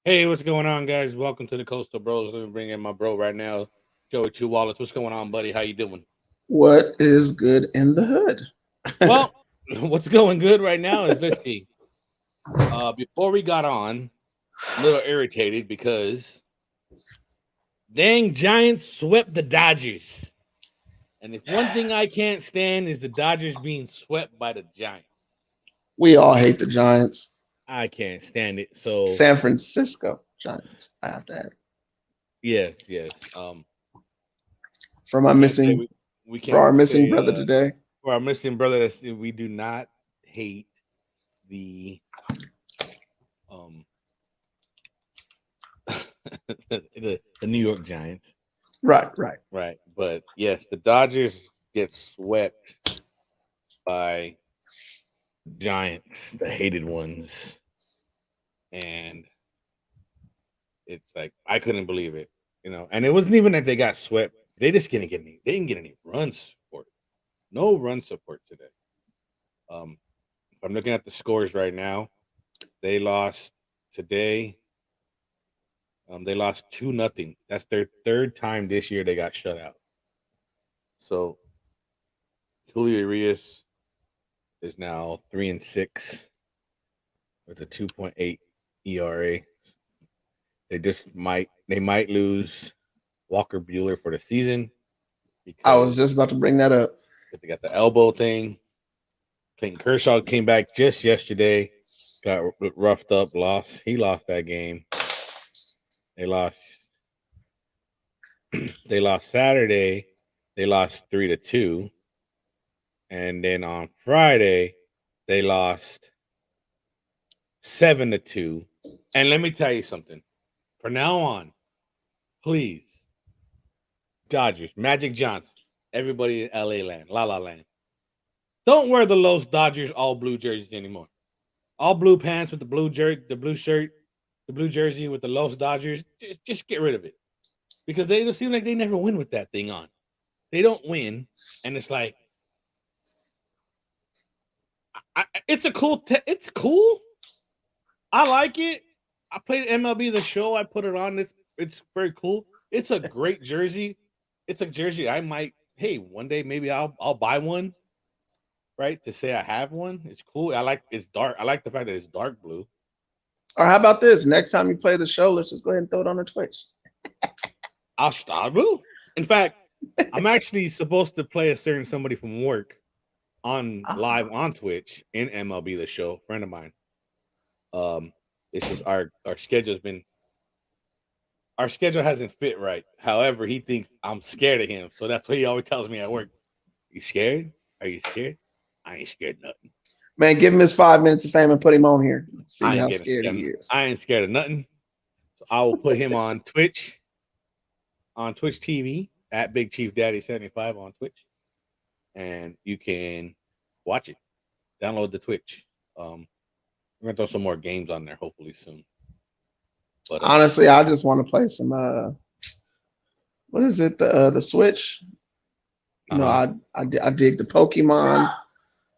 Hey, what's going on, guys? Welcome to the Coastal Bros. Let me bring in my bro right now, Joey Two Wallace. What's going on, buddy? How you doing? What is good in the hood? Well, what's going good right now is let's see. Before we got on, a little irritated because dang Giants swept the Dodgers. And if one thing I can't stand is the Dodgers being swept by the Giants. We all hate the Giants. I can't stand it. So San Francisco Giants, I have to add. yes. For We my can't say missing, we for our can't missing say brother today. for our missing brother that we do not hate the um the New York Giants, Right. right? But yes, the Dodgers get swept by the Giants, the hated ones, and it's like I couldn't believe it, And it wasn't even that they got swept; they just didn't get any. They didn't get any run support. No run support today. If I'm looking at the scores right now, they lost today. They lost 2-0. That's their third time this year they got shut out. So Julio Urias is now 3-6 with a 2.8 ERA. They might lose Walker Bueller for the season I was because just about to bring that up. they got the elbow thing. Clayton Kershaw came back just yesterday, got roughed up, lost. He lost that game. They lost. They lost Saturday. They lost 3-2, and then on Friday they lost 7-2. And let me tell you something. From now on, please, Dodgers, Magic Johnson, everybody in LA land, La La land, don't wear the Los Dodgers all blue jerseys anymore. All blue pants with the blue shirt, the blue jersey with the Los Dodgers. Just get rid of it because they seem like they never win with that thing on. They don't win, and it's like it's a cool. It's cool. I like it. I played MLB The Show. I put it on. It's very cool. It's a great jersey. It's a jersey I might. Hey, one day maybe I'll buy one. Right, to say I have one. It's cool. It's dark. I like the fact that it's dark blue. Or how about this? Next time you play the show, let's just go ahead and throw it on the Twitch. I'll start blue. In fact, I'm actually supposed to play a certain somebody from work on live on Twitch in MLB The Show. Friend of mine. It's just our schedule hasn't fit right. However, he thinks I'm scared of him, so that's what he always tells me at work. You scared? Are you scared? I ain't scared of nothing. Man, give him his 5 minutes of fame and put him on here. See I ain't how getting scared scared. he is. I ain't scared of nothing. So I will put him on Twitch TV at Big Chief Daddy 75 on Twitch, and you can watch it. Download the Twitch. We're gonna throw some more games on there hopefully soon. But Honestly, I just want to play some what is it? The Switch. You know, I dig the Pokemon.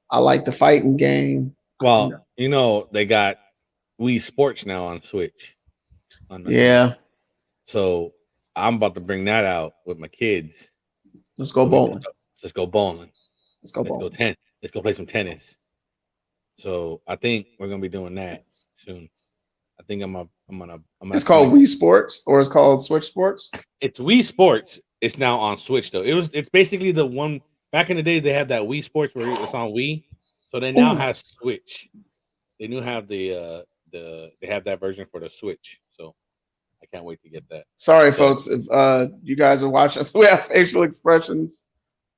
I like the fighting game. well, they got Wii Sports now on Switch. Yeah. So I'm about to bring that out with my kids. Let's go bowling. Let's go bowling. Let's go bowling. Let's go play some tennis. So I think we're gonna be doing that soon. I think I'm gonna. It's called Wii Sports, or it's called Switch Sports. It's Wii Sports. It's now on Switch though. It's basically the one back in the day they had that Wii Sports where it's on Wii. So they now have Switch. They now have they have that version for the Switch. So I can't wait to get that. Sorry, folks, if you guys are watching us, we have facial expressions.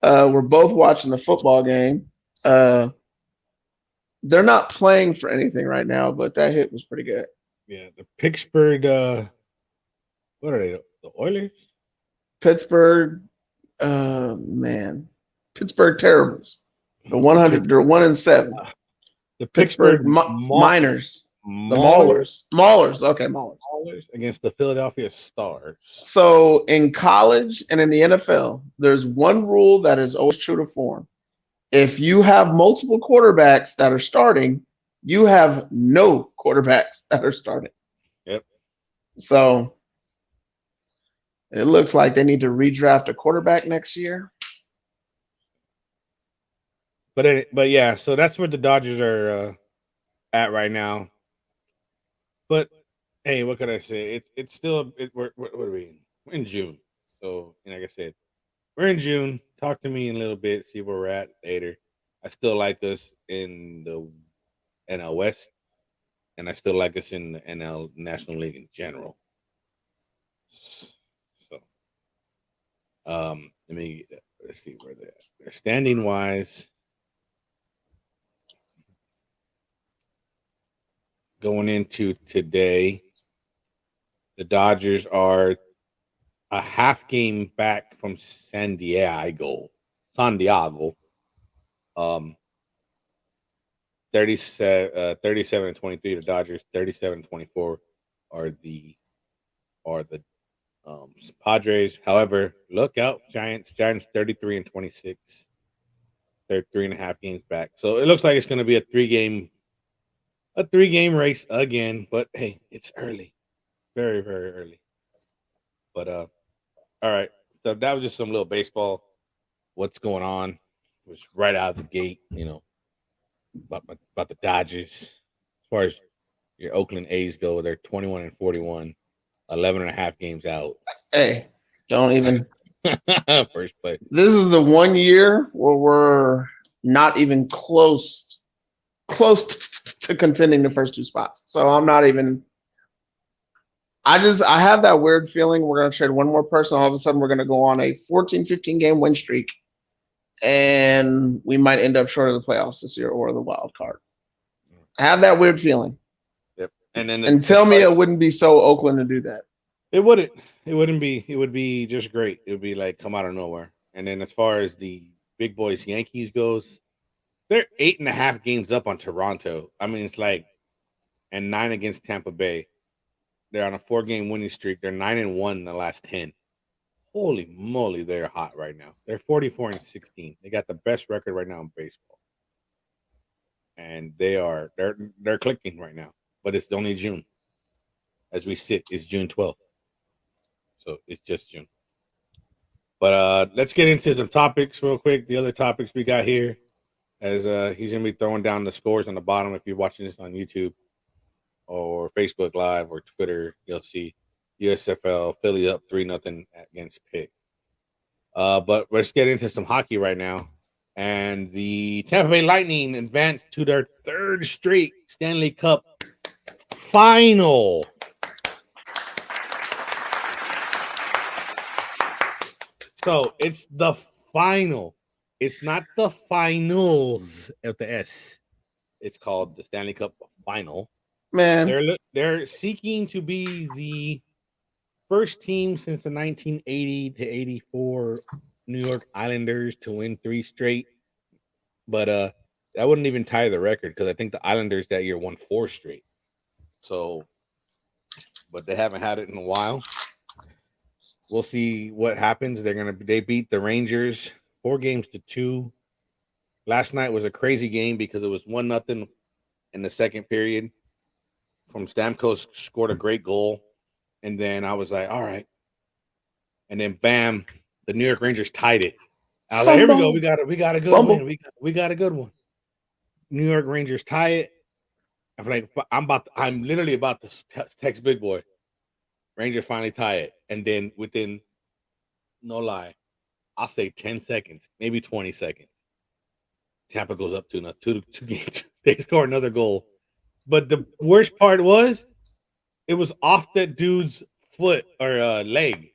We're both watching the football game. They're not playing for anything right now, but that hit was pretty good. Yeah, the Pittsburgh. What are they? The Oilers. Pittsburgh, man, Pittsburgh Terribles. The 100. They're 1-7. The Pittsburgh Miners. The Maulers. Okay, Maulers against the Philadelphia Stars. So in college and in the NFL, there's one rule that is always true to form. If you have multiple quarterbacks that are starting, you have no quarterbacks that are starting. Yep. So it looks like they need to redraft a quarterback next year. But yeah, so that's where the Dodgers are at right now. But hey, what could I say? It's still we're what are we in? We're in June. So like I said, we're in June. Talk to me in a little bit. See where we're at later. I still like us in the NL West, and I still like us in the NL National League in general. So, let's see where they're at. They're standing wise. Going into today, the Dodgers are a half game back from San Diego. Um, 37 and 23. The Dodgers 37 and 24 are the Padres. However, look out, Giants. Giants 33 and 26. They're 3.5 games back. So it looks like it's going to be a three game race again. But hey, it's early, very very early. But all right. So that was just some little baseball. What's going on? It was right out of the gate. About the Dodgers. As far as your Oakland A's go, they're 21 and 41, 11 and a half games out. Hey, don't even. First place. This is the 1 year where we're not even close to contending the first two spots. So I'm not even. I have that weird feeling we're going to trade one more person. All of a sudden, we're going to go on a 14, 15 game win streak, and we might end up short of the playoffs this year or the wild card. I have that weird feeling. Yep. And tell me it wouldn't be so Oakland to do that. It wouldn't. It wouldn't be. It would be just great. It would be like come out of nowhere. And then as far as the big boys Yankees goes, they're 8.5 games up on Toronto. I mean, it's like, and 9 against Tampa Bay. They're on a 4-game winning streak. They're 9-1 in the last 10. Holy moly, they're hot right now. They're 44 and 16. They got the best record right now in baseball, and they're clicking right now. But it's only June. As we sit, it's June 12th, so it's just June. But let's get into some topics real quick. The other topics we got here, as he's gonna be throwing down the scores on the bottom. If you're watching this on YouTube or Facebook Live or Twitter, you'll see USFL Philly up 3-0 against Pitt. But let's get into some hockey right now. And the Tampa Bay Lightning advanced to their third straight Stanley Cup final. So it's the final. It's not the finals of the S. It's called the Stanley Cup Final. Man, they're seeking to be the first team since the 1980 to 84 New York Islanders to win 3 straight. But that wouldn't even tie the record because I think the Islanders that year won 4 straight. So, but they haven't had it in a while. We'll see what happens. They beat the Rangers 4-2. Last night was a crazy game because it was 1-0 in the second period. From Stamkos scored a great goal, and then I was like, all right. And then bam, the New York Rangers tied it. I was like, here we go. We got a good win. We got a good one. New York Rangers tie it. I'm like, I'm literally about to text Big Boy. Rangers finally tie it. And then within, no lie, I'll say 10 seconds, maybe 20 seconds. Tampa goes up 2 games. They score another goal. But the worst part was it was off that dude's foot or leg.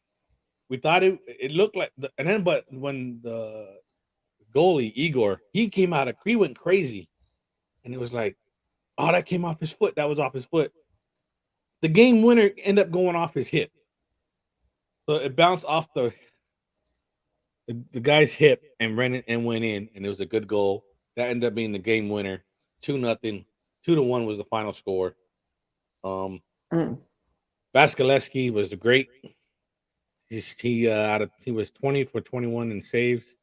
We thought it looked like but when the goalie Igor, he went crazy. And it was like, oh, that came off his foot. That was off his foot. The game winner ended up going off his hip. So it bounced off the guy's hip and went in, and it was a good goal. That ended up being the game winner. 2-0. 2-1 was the final score. Vasilevsky was great. He was 20 for 21 in saves,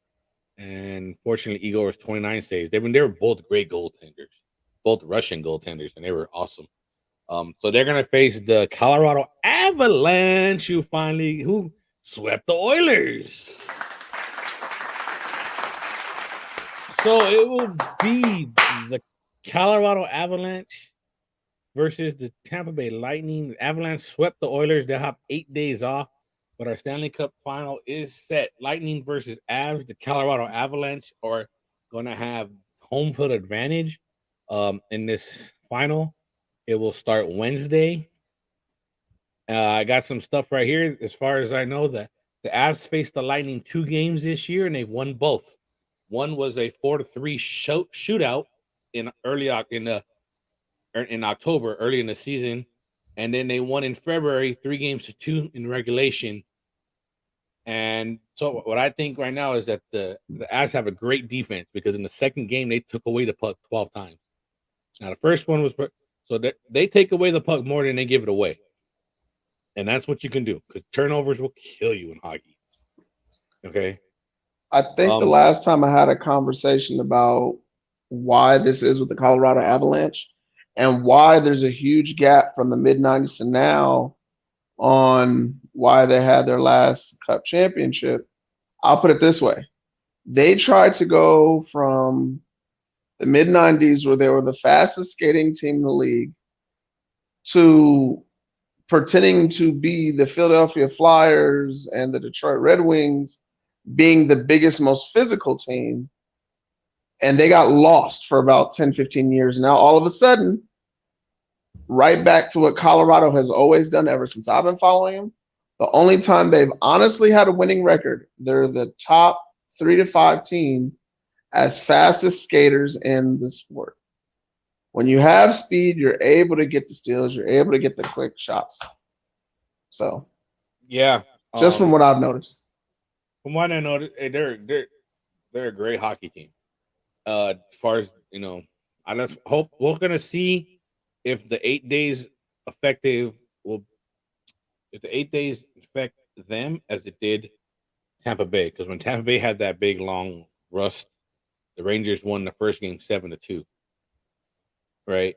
and fortunately Igor was 29 saves. They were both great goaltenders, both Russian goaltenders, and they were awesome. So they're gonna face the Colorado Avalanche, who swept the Oilers. So it will be the Colorado Avalanche versus the Tampa Bay Lightning. The Avalanche swept the Oilers. They'll have 8 days off, but our Stanley Cup final is set. Lightning versus Avs. The Colorado Avalanche are going to have home field advantage in this final. It will start Wednesday. I got some stuff right here. As far as I know, that the Avs faced the Lightning 2 games this year, and they've won both. One was a 4-3 shootout in October, early in the season, and then they won in February 3-2 in regulation. And so, what I think right now is that the Avs have a great defense because in the second game they took away the puck 12 times. Now the first one was so they take away the puck more than they give it away, and that's what you can do because turnovers will kill you in hockey. Okay. I think the last time I had a conversation about why this is with the Colorado Avalanche and why there's a huge gap from the mid-90s to now on why they had their last Cup championship, I'll put it this way. They tried to go from the mid-90s where they were the fastest skating team in the league to pretending to be the Philadelphia Flyers and the Detroit Red Wings being the biggest, most physical team, and they got lost for about 10, 15 years. Now, all of a sudden, right back to what Colorado has always done ever since I've been following them. The only time they've honestly had a winning record, they're the top 3 to 5 team as fastest skaters in the sport. When you have speed, you're able to get the steals, you're able to get the quick shots. So, yeah, just from what I've noticed. From what I know, they're a great hockey team. As far as I just hope we're gonna see if the 8 days effective if the 8 days affect them as it did Tampa Bay. Because when Tampa Bay had that big long rust, the Rangers won the first game 7-2. Right,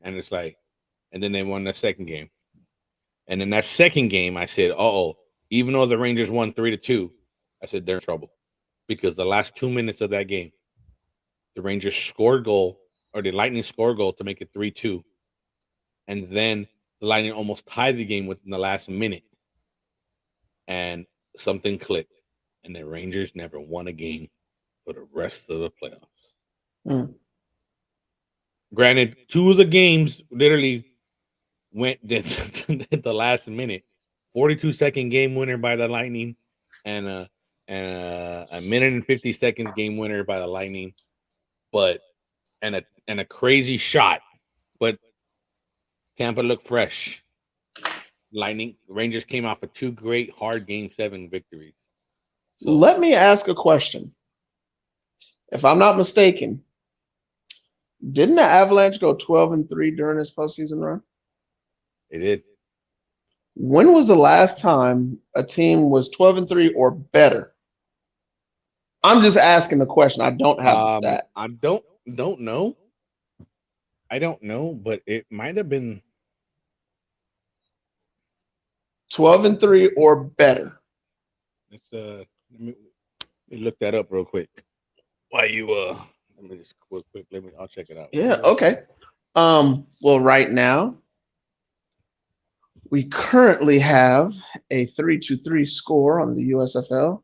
and it's like, and then they won the second game, and in that second game, I said, even though the Rangers won 3-2. I said they're in trouble because the last 2 minutes of that game, the Rangers scored goal or the Lightning scored goal to make it 3-2. And then the Lightning almost tied the game within the last minute. And something clicked. And the Rangers never won a game for the rest of the playoffs. Granted, 2 of the games literally went at the last minute. 42-second game winner by the Lightning and a minute and 50 seconds game winner by the Lightning, but and a crazy shot, but Tampa looked fresh. Rangers came off of 2 great hard Game 7 victories. So, let me ask a question. If I'm not mistaken, didn't the Avalanche go 12-3 during this postseason run? They did. When was the last time a team was 12-3 or better? I'm just asking the question. I don't have the stat. I don't know. I don't know, but it might have been 12-3 or better. Let me look that up real quick. Why you let me just quick I'll check it out. Yeah, okay. Well, right now we currently have a 3-3 score on the USFL.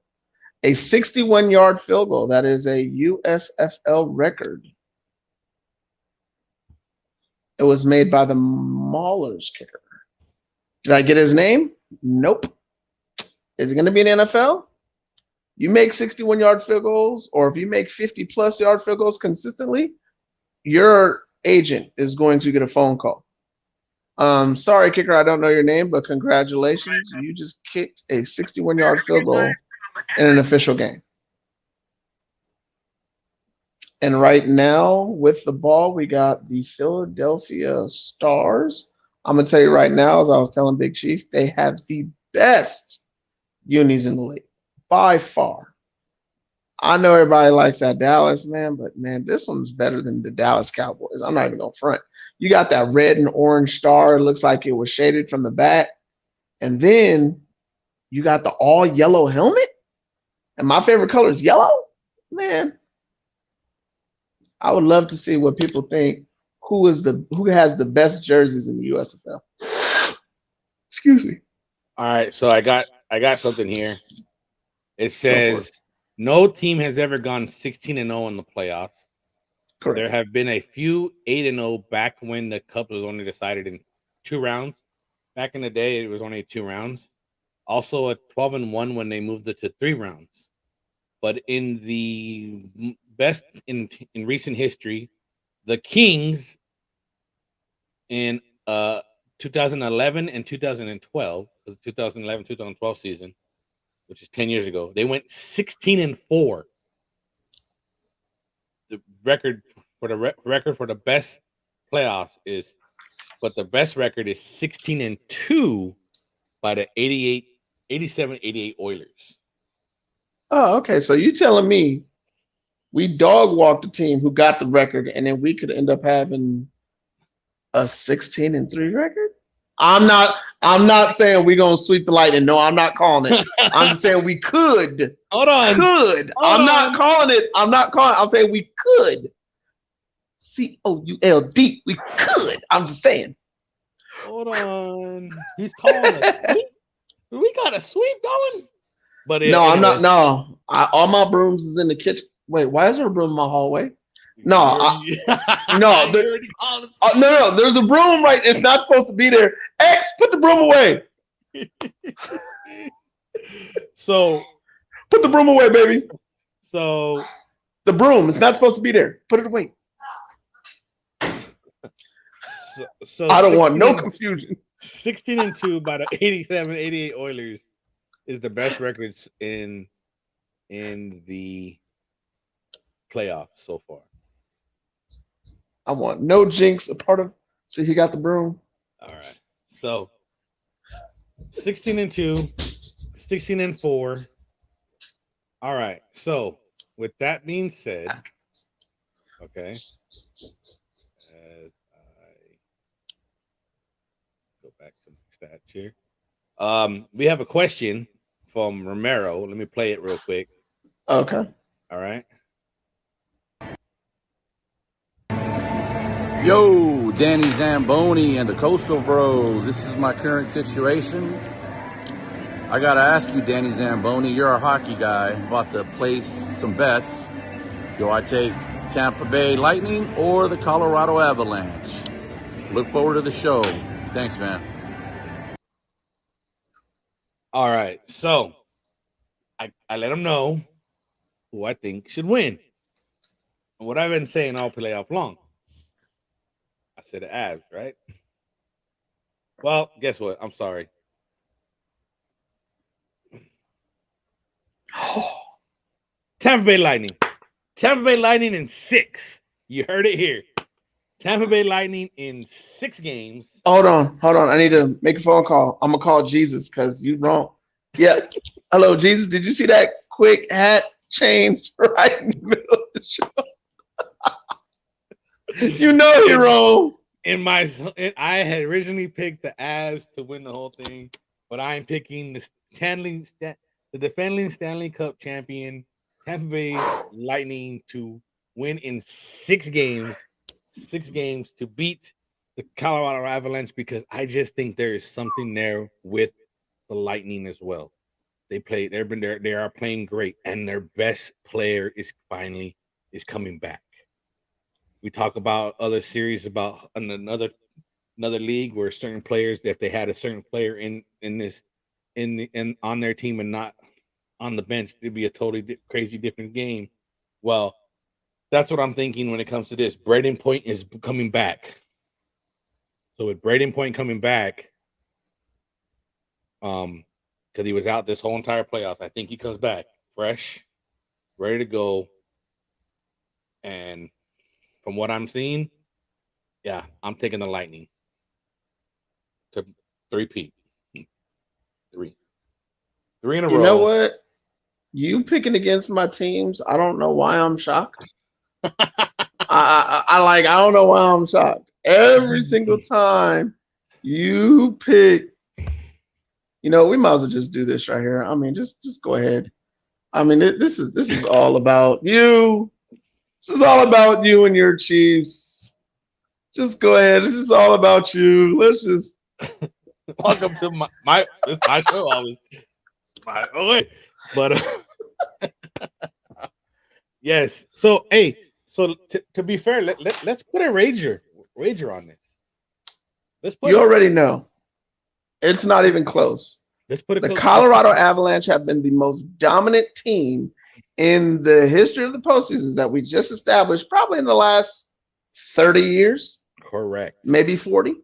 A 61-yard field goal. That is a USFL record. It was made by the Maulers kicker. Did I get his name? Nope. Is it going to be an NFL? You make 61-yard field goals, or if you make 50-plus yard field goals consistently, your agent is going to get a phone call. Sorry, kicker, I don't know your name, but congratulations. You just kicked a 61-yard field goal in an official game. And right now, with the ball, we got the Philadelphia Stars. I'm going to tell you right now, as I was telling Big Chief, they have the best unis in the league, by far. I know everybody likes that Dallas, man, but man, this one's better than the Dallas Cowboys. I'm not even gonna front. You got that red and orange star. It looks like it was shaded from the back. And then you got the all yellow helmet. And my favorite color is yellow. Man, I would love to see what people think. Who has the best jerseys in the USFL? Excuse me. All right, so I got something here. It says no team has ever gone 16-0 in the playoffs. Correct. There have been a few 8-0 back when the cup was only decided in 2 rounds. Back in the day, it was only 2 rounds. Also, a 12-1 when they moved it to 3 rounds. But in the best in recent history, the Kings in 2011 and 2012, the 2011-2012 season, which is 10 years ago, they went 16-4. The record for the best playoffs is, but the best record is 16-2 by the 87-88 Oilers. Oh, okay. So you telling me we dog walked the team who got the record, and then we could end up having a 16-3 record? I'm not saying we're gonna sweep the Lightning. No, I'm not calling it. I'm just saying we could. Hold on. Not calling it. I'm saying we could. COULD. We could. I'm just saying. Hold on. He's calling us. We got a sweep going. But no, I'm not. No, all my brooms is in the kitchen. Wait, why is there a broom in my hallway? No, no. No. There's a broom right. It's not supposed to be there. X, put the broom away. So, put the broom away, baby. So, the broom. It's not supposed to be there. Put it away. So I don't want no confusion. 16-2 by the 87-88 Oilers is the best records in the playoffs so far. I want no jinx a part of. See, he got the broom. All right. So 16-2, 16-4. All right. So with that being said, okay. As I go back to my stats here. We have a question from Romero. Let me play it real quick. Okay. All right. Yo, Danny Zamboni and the Coastal Bros. This is my current situation. I gotta ask you, Danny Zamboni, you're a hockey guy, about to place some bets. Do I take Tampa Bay Lightning or the Colorado Avalanche? Look forward to the show. Thanks, man. All right. So I let them know who I think should win. And what I've been saying all playoff long. I said the Avs, right? Well, guess what? I'm sorry. Tampa Bay Lightning. Tampa Bay Lightning in 6. You heard it here. Tampa Bay Lightning in 6 games. Hold on. I need to make a phone call. I'm gonna call Jesus because you wrong. Yeah. Hello, Jesus. Did you see that quick hat change right in the middle of the show? You know you're wrong. I had originally picked the Avs to win the whole thing, but I'm picking the defending Stanley Cup champion Tampa Bay Lightning to win in 6 games. 6 games to beat the Colorado Avalanche because I just think there is something there with the Lightning as well. They are playing great, and their best player is coming back. We talk about other series about another league where certain players, if they had a certain player on their team and not on the bench, it'd be a totally crazy different game. Well, that's what I'm thinking when it comes to this. Braden Point is coming back. So with Braden Point coming back, because he was out this whole entire playoffs, I think he comes back fresh, ready to go. And from what I'm seeing, yeah, I'm taking the Lightning to 3-peat. 3 in a row. You know what? you picking against my teams, I don't know why I'm shocked. I don't know why I'm shocked. Every single time you pick, we might as well just do this right here. I mean, just go ahead. I mean, this is all about you. This is all about you and your Chiefs. Just go ahead. This is all about you. Let's just welcome to my show always. But yes. So hey, to be fair, let's put a wager on this. You already know. It's not even close. Let's put the Colorado Avalanche have been the most dominant team in the history of the postseason that we just established, probably in the last 30 years. Correct. Maybe 40.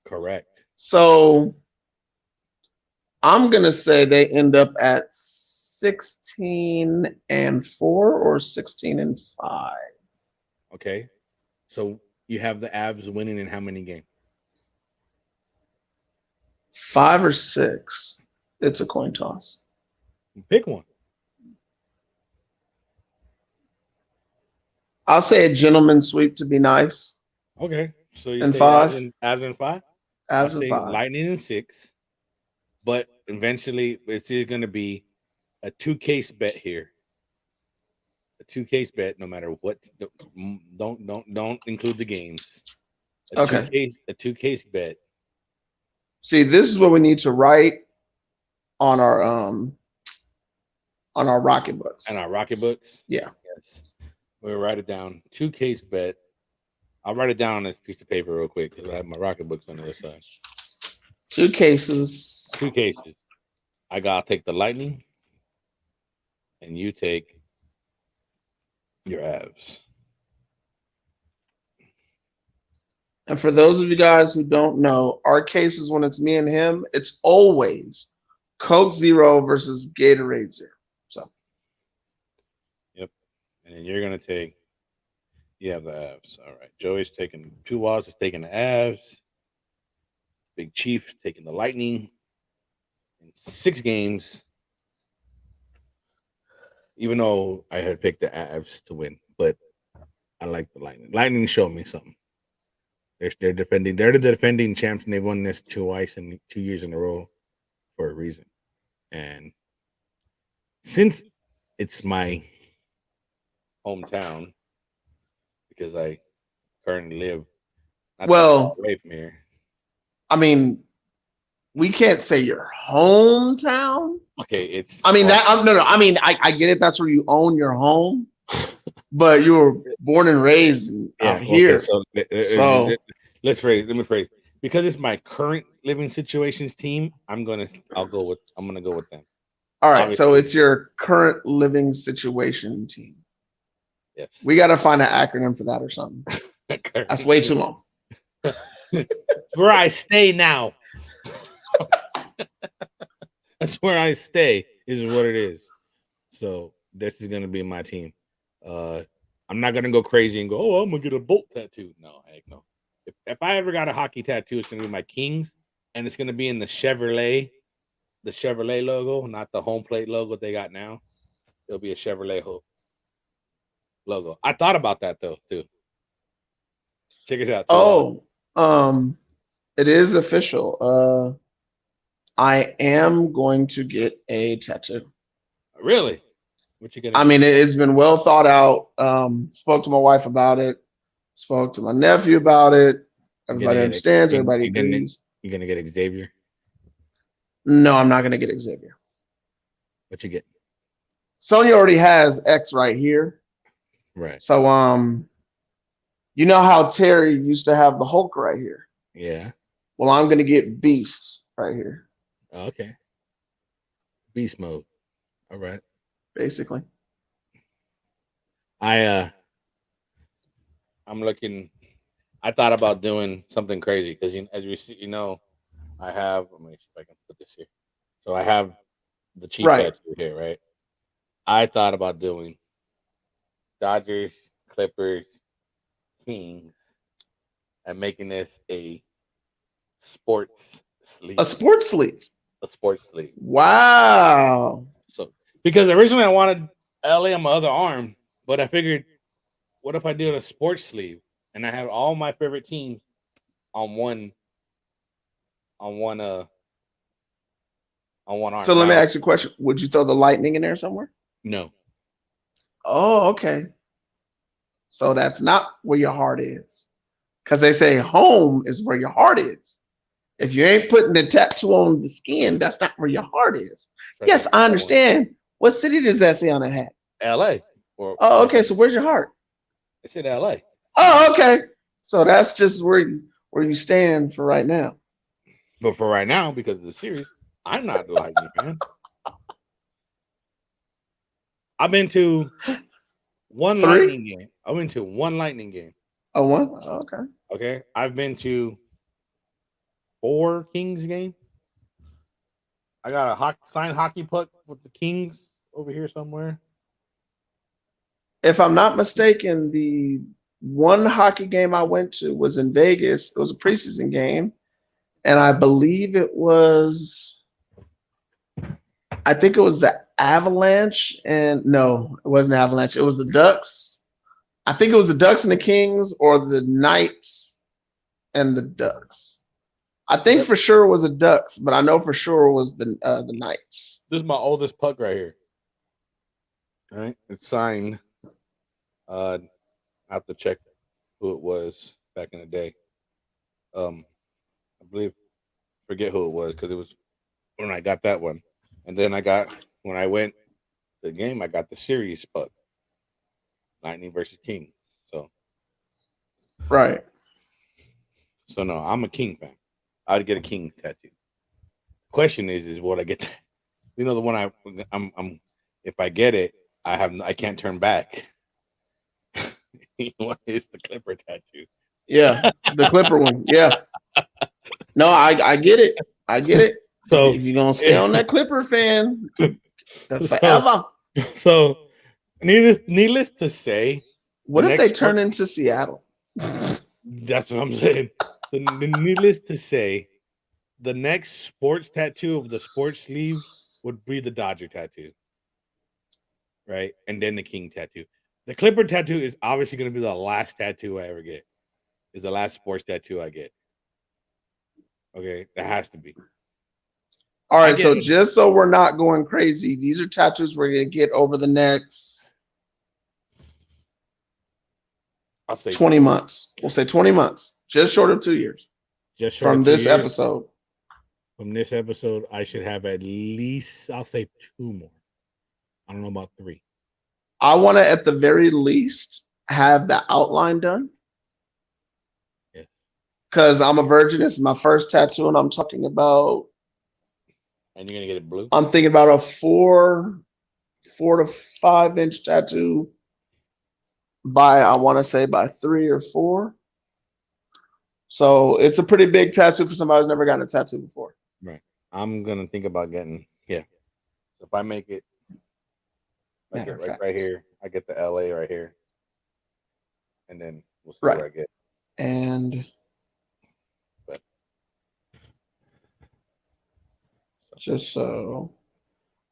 Correct. So I'm going to say they end up at 16-4 or 16-5. Okay. So you have the Avs winning in how many games? 5 or 6. It's a coin toss. Pick one. I'll say a gentleman's sweep to be nice. Okay. So you and say 5. Avs and 5? Avs and 5. Lightning and 6. But eventually it's going to be a 2-case bet here. A 2-case bet, no matter what. Don't include the games. A 2-case bet. See, this is what we need to write on our Rocket books. And our Rocket books? Yeah. Yes. We'll write it down. 2-case bet. I'll write it down on this piece of paper real quick because I have my Rocket books on the other side. 2 cases. 2 cases. I'll take the Lightning, and you take your Avs. And for those of you guys who don't know, our cases, when it's me and him, it's always Coke Zero versus Gatorade Zero. So. Yep. And you're going to take, you have the Avs. All right. Joey's taking 2 Walls, is taking the Avs. Big Chief taking the Lightning. In 6 games, even though I had picked the Avs to win, but I like the Lightning. Lightning showed me something. They're defending. They're the defending champs, and they've won this twice in 2 years in a row for a reason. And since it's my hometown, because I currently live not that away from here. I mean, we can't say your hometown. Okay, it's. I mean no. I mean, I get it. That's where you own your home, but you were born and raised out here. Okay, so let me phrase. Because it's my current living situations team, I'm gonna go with them. All right, obviously. So it's your current living situation team. Yes. We got to find an acronym for that or something. That's way too long. Where I stay now. That's where I stay is what it is. So this is gonna be my team. I'm not gonna go crazy and go, oh, I'm gonna get a Bolt tattoo. No, heck no. If I ever got a hockey tattoo, it's gonna be my Kings, and it's gonna be in the Chevrolet logo, not the home plate logo they got now. It'll be a Chevrolet logo. I thought about that though too. Check it out. It is official. I am going to get a tattoo. Really? What you gonna? I mean, it's been well thought out. Spoke to my wife about it. Spoke to my nephew about it. Everybody understands. Everybody agrees. You're gonna get Xavier? No, I'm not gonna get Xavier. What you get? Sonya already has X right here. Right. So you know how Terry used to have the Hulk right here? Yeah. Well, I'm gonna get Beast right here. Okay. Beast mode. All right. Basically. I'm looking. I thought about doing something crazy because as you see, I have. Let me see if I can put this here. So I have the Chief tattoo here, right? I thought about doing Dodgers, Clippers, Kings, and making this a sports sleeve. A sports sleeve. A sports sleeve. Wow. So Because originally I wanted LA on my other arm, but I figured, what if I did a sports sleeve and I have all my favorite teams on one on one arm? So let me Now, ask you a question. Would you throw the Lightning in there somewhere? no. Oh, okay. So that's not where your heart is. Because they say home is where your heart is. If you ain't putting the tattoo on the skin, that's not where your heart is. Yes, I understand. What city does that say on the hat? LA. Oh, okay. So where's your heart? I said LA. Oh, okay. So that's just where you stand for right now. But for right now, because of the series, I'm not the Lightning fan. I've been to one Lightning game. I went to one Lightning game. Oh, one? Oh, okay. Okay. I've been to 4 Kings game. I got a signed hockey puck with the Kings over here somewhere. If I'm not mistaken, the one hockey game I went to was in Vegas. It was a preseason game. And I believe it was the Avalanche. And no, it wasn't the Avalanche. It was the Ducks. I think it was the Ducks and the Kings, or the Knights and the Ducks. I think for sure it was the Ducks, but I know for sure it was the Knights. This is my oldest puck right here. All right. It's signed. I have to check who it was back in the day. I forget who it was, because it was when I got that one. And then when I went to the game, I got the series puck. Lightning versus King. So Right. So no, I'm a King fan. I'd get a King tattoo. Question is what I get? The one I'm if I get it, I can't turn back. It's the Clipper tattoo. Yeah, the Clipper one. Yeah. No, I get it. I get it. So if you're gonna stay on that Clipper fan, that's forever. So needless to say, what if they turn into Seattle? That's what I'm saying. Needless to say, the next sports tattoo of the sports sleeve would be the Dodger tattoo, right? And then the King tattoo. The Clipper tattoo is obviously going to be the last tattoo I ever get. Is the last sports tattoo I get. Okay, that has to be. All right, so just so we're not going crazy, these are tattoos we're going to get over the next, I'll say 20 months. We'll say 20 months, just short of 2 years. Just short from of this 2 years. episode. From this episode, I should have at least, I'll say 2 more. I don't know about 3. I want to, at the very least, have the outline done. Because I'm a virgin. This is my first tattoo, and I'm talking about. And you're gonna get it blue? I'm thinking about a 4 to 5 inch tattoo I want to say by 3 or 4. So it's a pretty big tattoo for somebody who's never gotten a tattoo before. Right. I'm gonna think about getting, So if I make it, right here, I get the LA right here, and then we'll see what I get. And just so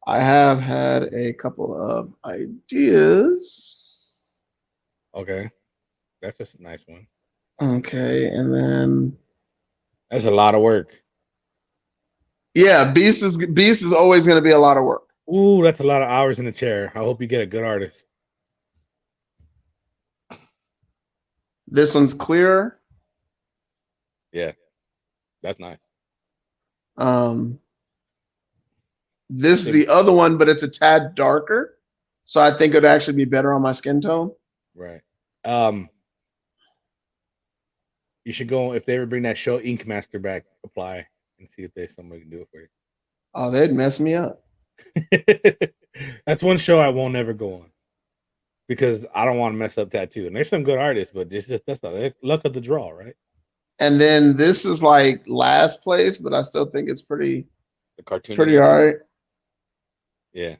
I have had a couple of ideas. Okay, that's a nice one. Okay, and then that's a lot of work. Yeah, Beast is always going to be a lot of work. Ooh, that's a lot of hours in the chair. I hope you get a good artist. This one's clearer. Yeah, that's nice. This is the other one, but it's a tad darker, so I think it'd actually be better on my skin tone. Right. You should go, if they ever bring that show Ink Master back, apply and see if there's somebody who can do it for you. Oh, they'd mess me up. That's one show I won't ever go on because I don't want to mess up tattoo. And there's some good artists, but that's the luck of the draw, right? And then this is like last place, but I still think it's pretty all right. Yeah.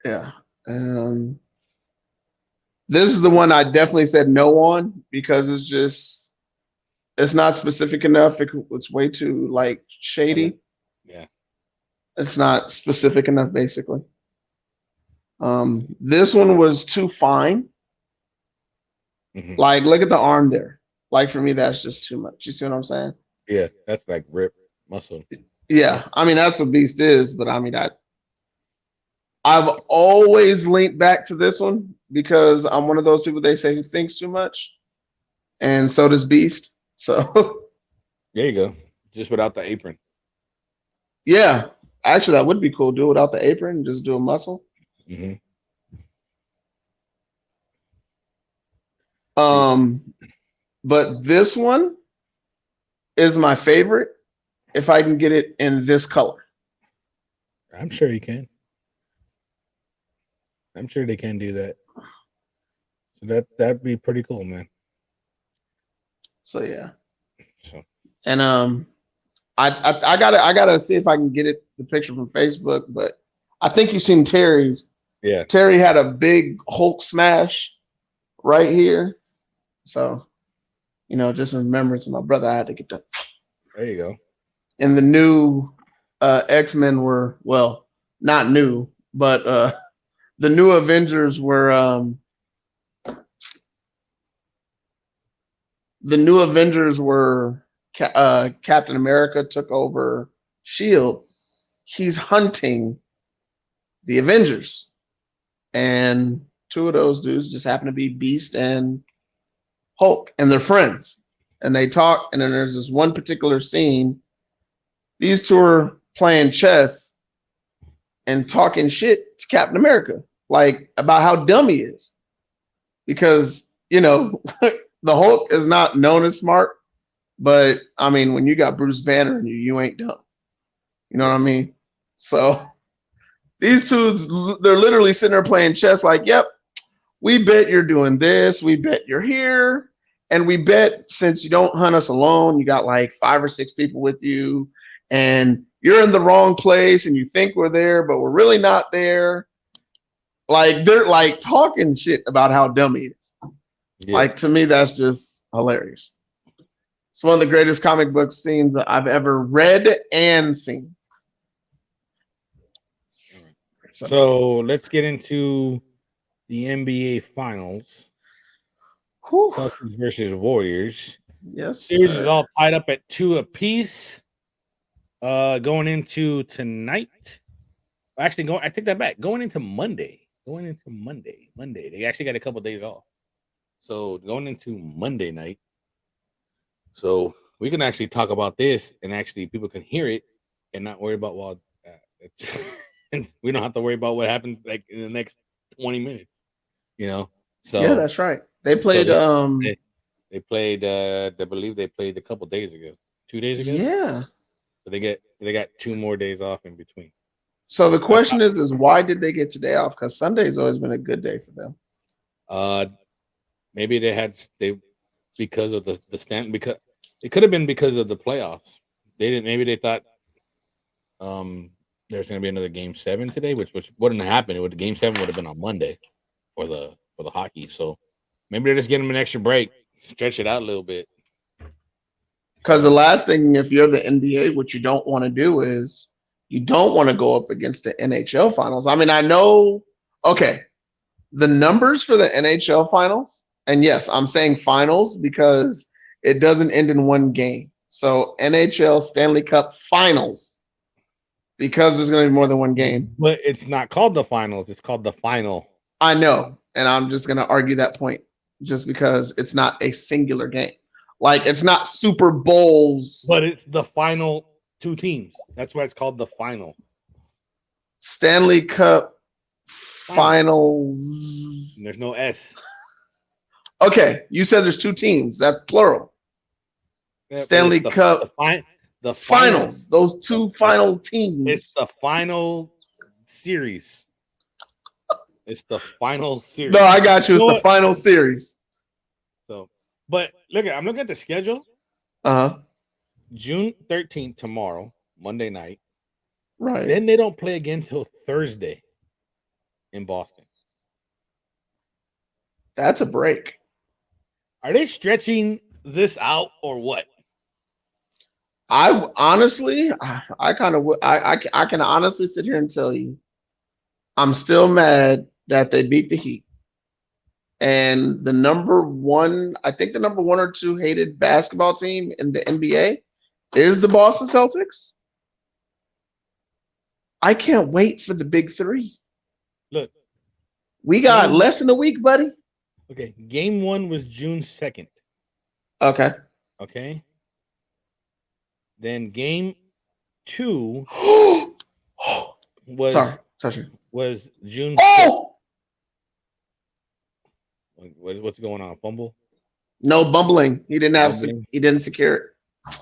Yeah. This is the one I definitely said no on because it's not specific enough. It's way too like shady. Yeah. It's not specific enough, basically. This one was too fine. Mhm. Like, look at the arm there. Like, for me, that's just too much. You see what I'm saying? Yeah, that's like rip muscle. Yeah. I mean, that's what Beast is. But I mean, I've always linked back to this one because I'm one of those people they say who thinks too much. And so does Beast. So, There you go. Just without the apron. yeah. Actually, that would be cool. Do it without the apron and just do a muscle. Mm-hmm. But this one is my favorite if I can get it in this color. I'm sure you can. I'm sure they can do that. So that'd be pretty cool, man. So yeah. So And I gotta see if I can get the picture from Facebook, but I think you've seen Terry's. yeah. Terry had a big Hulk smash right here. So, just in remembrance of my brother, I had to get that. There you go. And the new X-Men were, well, not new, but the new Avengers were Captain America took over Shield. He's hunting the Avengers, and two of those dudes just happen to be Beast and Hulk, and they're friends. And they talk, and then there's this one particular scene. These two are playing chess and talking shit to Captain America, like about how dumb he is, because the Hulk is not known as smart, but I mean, when you got Bruce Banner and you ain't dumb. You know what I mean? So these two, they're literally sitting there playing chess, like, yep, we bet you're doing this, we bet you're here, and we bet since you don't hunt us alone, you got like 5 or 6 people with you, and you're in the wrong place, and you think we're there, but we're really not there. Like, they're like talking shit about how dumb he is. Yeah. Like, to me, that's just hilarious. It's one of the greatest comic book scenes that I've ever read and seen. So let's get into the NBA Finals. Celtics versus Warriors. Yes. Series is all tied up at 2 apiece. Going into tonight. Actually, I take that back. Going into Monday. Monday. They actually got a couple of days off. So going into Monday night. So we can actually talk about this, and actually people can hear it and not worry about we don't have to worry about what happens like in the next 20 minutes. So yeah, that's right. They played. They played. I believe they played a couple days ago, 2 days ago. Yeah. So they got 2 more days off in between. So the question is why did they get today off? Because Sunday's always been a good day for them. Maybe because of the stand, because it could have been because of the playoffs. Maybe they thought there's going to be another game 7 today, which wouldn't happen. The game 7 would have been on Monday for the hockey. So maybe they're just getting them an extra break, stretch it out a little bit. Because the last thing, if you're the NBA, what you don't want to do is you don't want to go up against the NHL finals. I mean, I know, okay, the numbers for the NHL finals, and yes, I'm saying finals because it doesn't end in one game. So NHL Stanley Cup finals, because there's going to be more than one game. But it's not called the finals. It's called the final. I know. And I'm just going to argue that point just because it's not a singular game. Like, it's not Super Bowls. But it's the final 2 teams. That's why it's called the final. Stanley Cup finals. There's no S. Okay. You said there's 2 teams. That's plural. Yeah, Stanley Cup. The finals. Those 2 final teams. It's the final series. It's the final series. No, I got you. It's the final series. So, but I'm looking at the schedule. June 13th, tomorrow, Monday night. Right. Then they don't play again till Thursday in Boston. That's a break. Are they stretching this out or what? I honestly, I can honestly sit here and tell you, I'm still mad that they beat the Heat. And the number one, I think the number 1 or 2 hated basketball team in the NBA is the Boston Celtics. I can't wait for the big 3. Look, we got less than a week, buddy. Okay, game 1 was June 2nd. Okay. Okay. Then game 2 was was June 5th. What's going on? Fumble? No bumbling. He didn't secure it.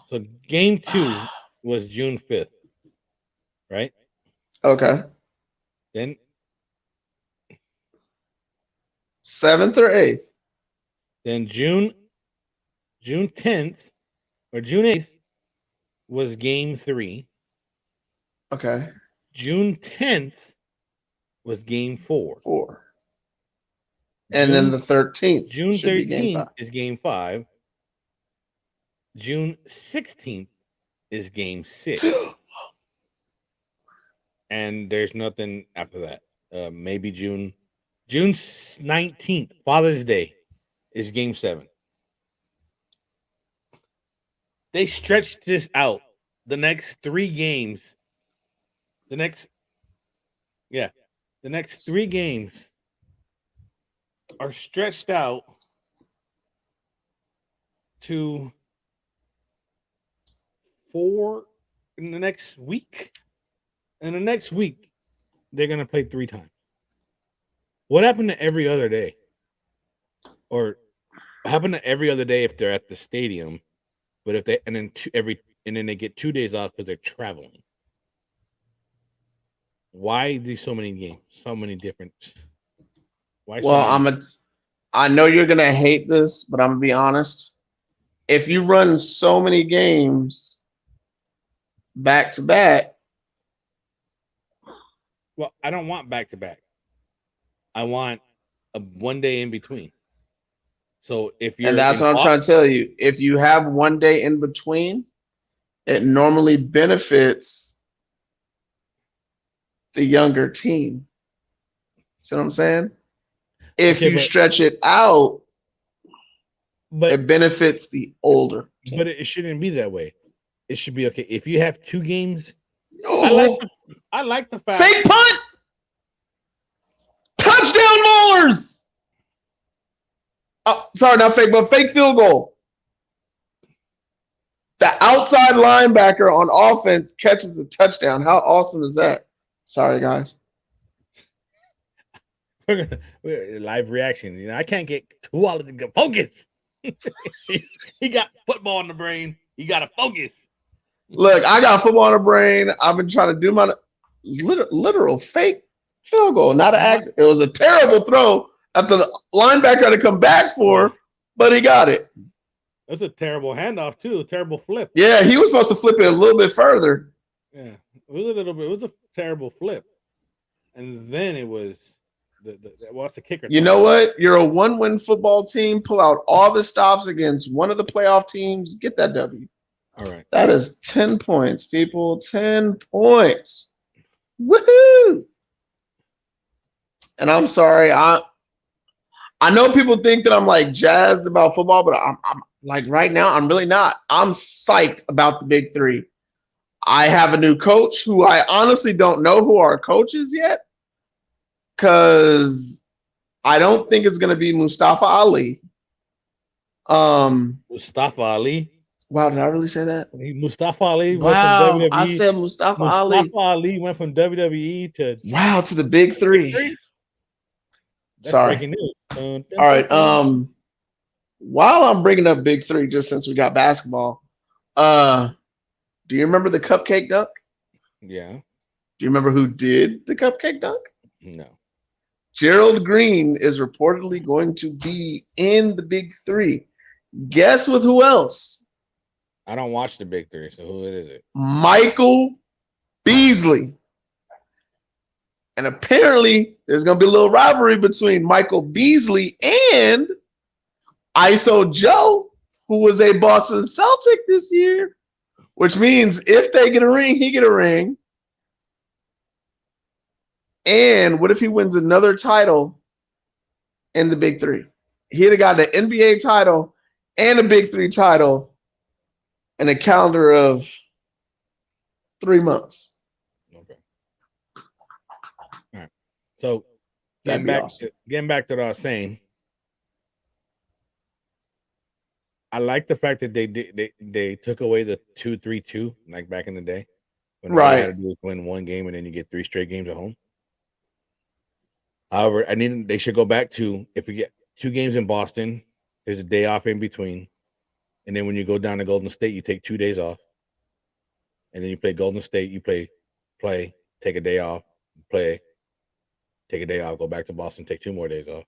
So game 2 was June 5th. Right? Okay. Then 7th or 8th. Then June 10th or June 8th was game 3. Okay. June 10th was game 4. And then the 13th. June 13th is game 5. June 16th is game 6. And there's nothing after that. Maybe June 19th, Father's Day, is game 7. They stretched this out. The next 3 games. The next 3 games are stretched out to 4 in the next week. And the next week, they're going to play 3 times. What happened to every other day? Or what happened to every other day if they're at the stadium, but if they and then they get 2 days off because they're traveling? Why these so many games? So many different. Why? Well, I know you're gonna hate this, but I'm gonna be honest. If you run so many games back to back, well, I don't want back to back. I want a 1 day in between. So if you're, and that's what I'm trying to tell you. If you have 1 day in between, it normally benefits the younger team. See what I'm saying? If you stretch it out, but it benefits the older team. But it shouldn't be that way. It should be okay. If you have 2 games, I like the fact. Fake punt! Touchdown maulers! Oh, sorry, not fake, but fake field goal. The outside linebacker on offense catches the touchdown. How awesome is that? Sorry, guys. Live reaction. I can't get too all of the focus. He got football in the brain. You got to focus. Look, I got football in the brain. I've been trying to do my literal fake field goal. Not an accident. It was a terrible throw that the linebacker had to come back for, but he got it. That's a terrible handoff too. A terrible flip. Yeah, he was supposed to flip it a little bit further. Yeah, it was a little bit. It was a terrible flip, and then it was what's the kicker? You know what? You're a 1-win football team. Pull out all the stops against one of the playoff teams. Get that W. All right. That is 10 points, people. 10 points. Woohoo! And I'm sorry. I know people think that I'm like jazzed about football, but I'm like right now, I'm really not. I'm psyched about the big 3. I have a new coach who I honestly don't know who our coach is yet, because I don't think it's going to be Mustafa Ali. Mustafa Ali? Wow, did I really say that? Mustafa Ali went from WWE. I said Mustafa Ali. Mustafa Ali went from WWE to the big 3. That's sorry. Breaking news. All right. While I'm bringing up big 3, just since we got basketball, do you remember the cupcake dunk? Yeah. Do you remember who did the cupcake dunk? No. Gerald Green is reportedly going to be in the big 3. Guess with who else? I don't watch the big 3, so who is it? Michael Beasley. And apparently, there's going to be a little rivalry between Michael Beasley and ISO Joe, who was a Boston Celtic this year, which means if they get a ring, he get a ring. And what if he wins another title in the Big Three? He'd have got the NBA title and a Big Three title in a calendar of 3 months. Okay. All right. So That'd be awesome. Getting back to what I was saying. I like the fact that they took away the 2-3-2 like back in the day. When all you had to do was win one game and then you get 3 straight games at home. However, they should go back to, if we get 2 games in Boston, there's a day off in between. And then when you go down to Golden State, you take 2 days off. And then you play Golden State, you play, take a day off, play, take a day off, go back to Boston, take 2 more days off.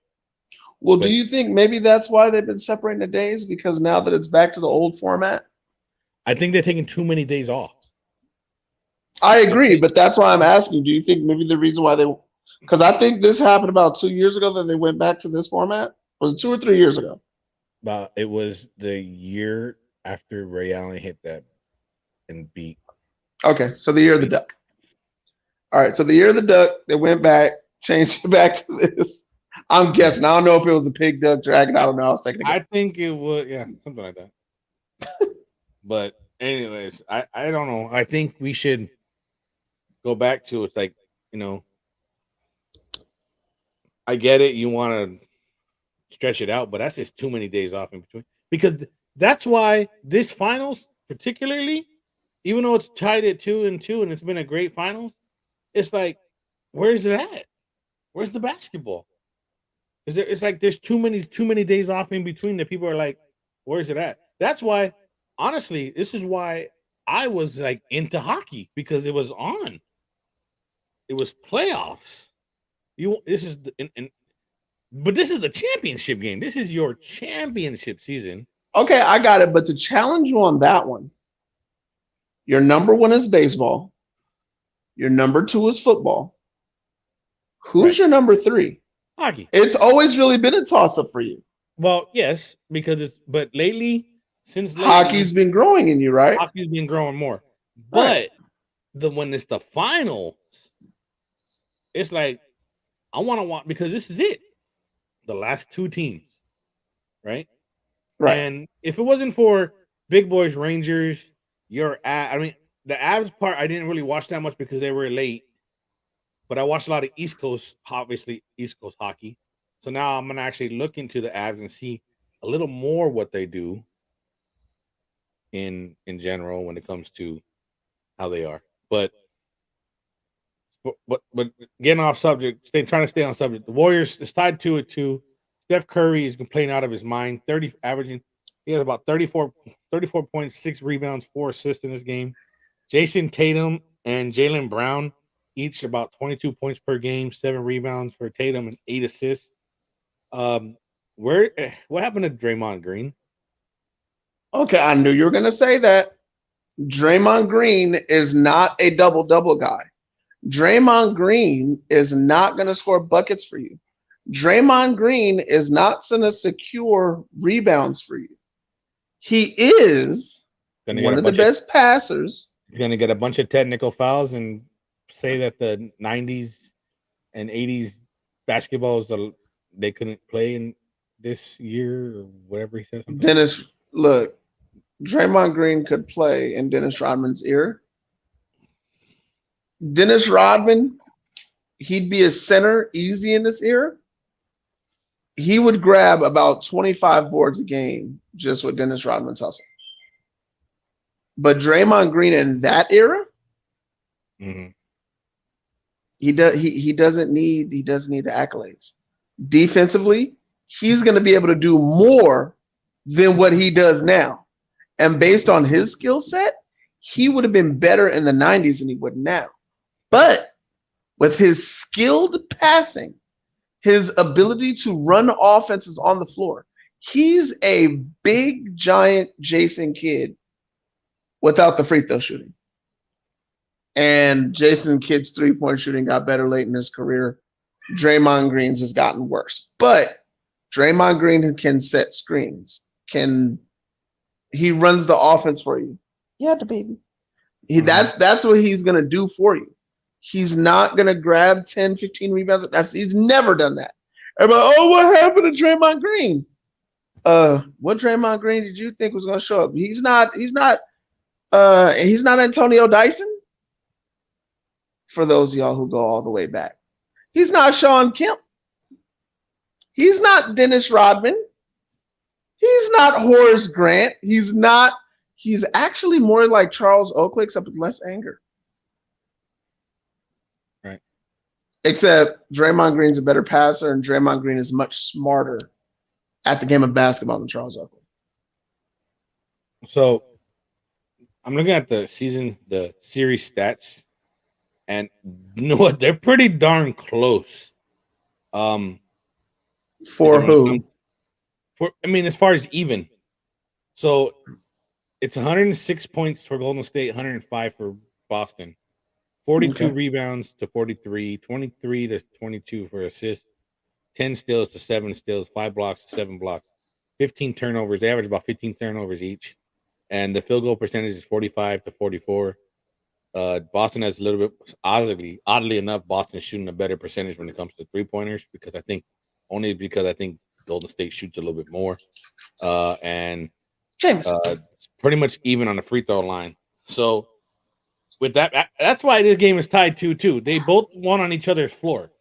Well, do you think maybe that's why they've been separating the days? Because now that it's back to the old format? I think they're taking too many days off. I agree, but that's why I'm asking. Do you think maybe the reason why because I think this happened about 2 years ago that they went back to this format? Was it 2 or 3 years ago? It was the year after Ray Allen hit that and beat. Okay, so the year of the duck. All right, so the year of the duck, they went back, changed it back to this. I'm guessing. I don't know if it was a pig, duck, dragon. I don't know. I was taking a guess. I think it would, yeah, something like that. But anyways, I don't know. I think we should go back to it's like, I get it. You want to stretch it out, but that's just too many days off in between. Because that's why this finals, particularly, even though it's tied at 2-2 and it's been a great finals, it's like, where's it at? Where's the basketball? It's like there's too many days off in between that people are like, where's it at? That's why, honestly, this is why I was like into hockey, because it was on. It was playoffs. But this is the championship game. This is your championship season. Okay, I got it. But to challenge you on that one, your number 1 is baseball. Your number 2 is football. Who's your number 3? Hockey. It's always really been a toss-up for you. Well, yes, because but lately, hockey's been growing in you, right? Hockey's been growing more. But when it's the finals, it's like I want to watch, because this is it. The last 2 teams. Right? Right. And if it wasn't for Big Boys Rangers, the Avs part I didn't really watch that much because they were late. But I watched a lot of East Coast hockey. So now I'm going to actually look into the Avs and see a little more what they do in general when it comes to how they are. But getting off subject, trying to stay on subject. The Warriors is tied 2-2. Steph Curry is playing out of his mind. He has about 34.6 rebounds, 4 assists in this game. Jason Tatum and Jaylen Brown each about 22 points per game, 7 rebounds for Tatum and 8 assists. What happened to Draymond Green? Okay, I knew you were going to say that. Draymond Green is not a double-double guy. Draymond Green is not going to score buckets for you. Draymond Green is not going to secure rebounds for you. He is one of the best passers. He's going to get a bunch of technical fouls and say that the 90s and 80s basketballs they couldn't play in this year or whatever he says. Dennis, look, Draymond Green could play in Dennis Rodman's era. Dennis Rodman, he'd be a center easy in this era. He would grab about 25 boards a game just with Dennis Rodman's hustle. But Draymond Green in that era, he doesn't need the accolades. Defensively, he's going to be able to do more than what he does now. And based on his skill set, he would have been better in the 90s than he would now. But with his skilled passing, his ability to run offenses on the floor, he's a big, giant Jason Kidd without the free throw shooting. And Jason Kidd's 3-point shooting got better late in his career. Draymond Green's has gotten worse. But Draymond Green can set screens. He runs the offense for you. Yeah, the baby. That's what he's going to do for you. He's not going to grab 10, 15 rebounds. He's never done that. Everybody, oh, what happened to Draymond Green? What Draymond Green did you think was going to show up? He's not Antonio Dyson. For those of y'all who go all the way back, he's not Sean Kemp. He's not Dennis Rodman. He's not Horace Grant. He's actually more like Charles Oakley, except with less anger. Right. Except Draymond Green's a better passer, and Draymond Green is much smarter at the game of basketball than Charles Oakley. So I'm looking at the series stats, and you know what? They're pretty darn close. For who? As far as even. So it's 106 points for Golden State, 105 for Boston. 42 rebounds to 43, 23 to 22 for assists, 10 steals to 7 steals, 5 blocks to 7 blocks, 15 turnovers. They average about 15 turnovers each. And the field goal percentage is 45 to 44. Boston has a little bit, oddly enough, Boston's shooting a better percentage when it comes to three-pointers because I think Golden State shoots a little bit more. And pretty much even on the free throw line. So with that's why this game is tied 2-2. They both won on each other's floor.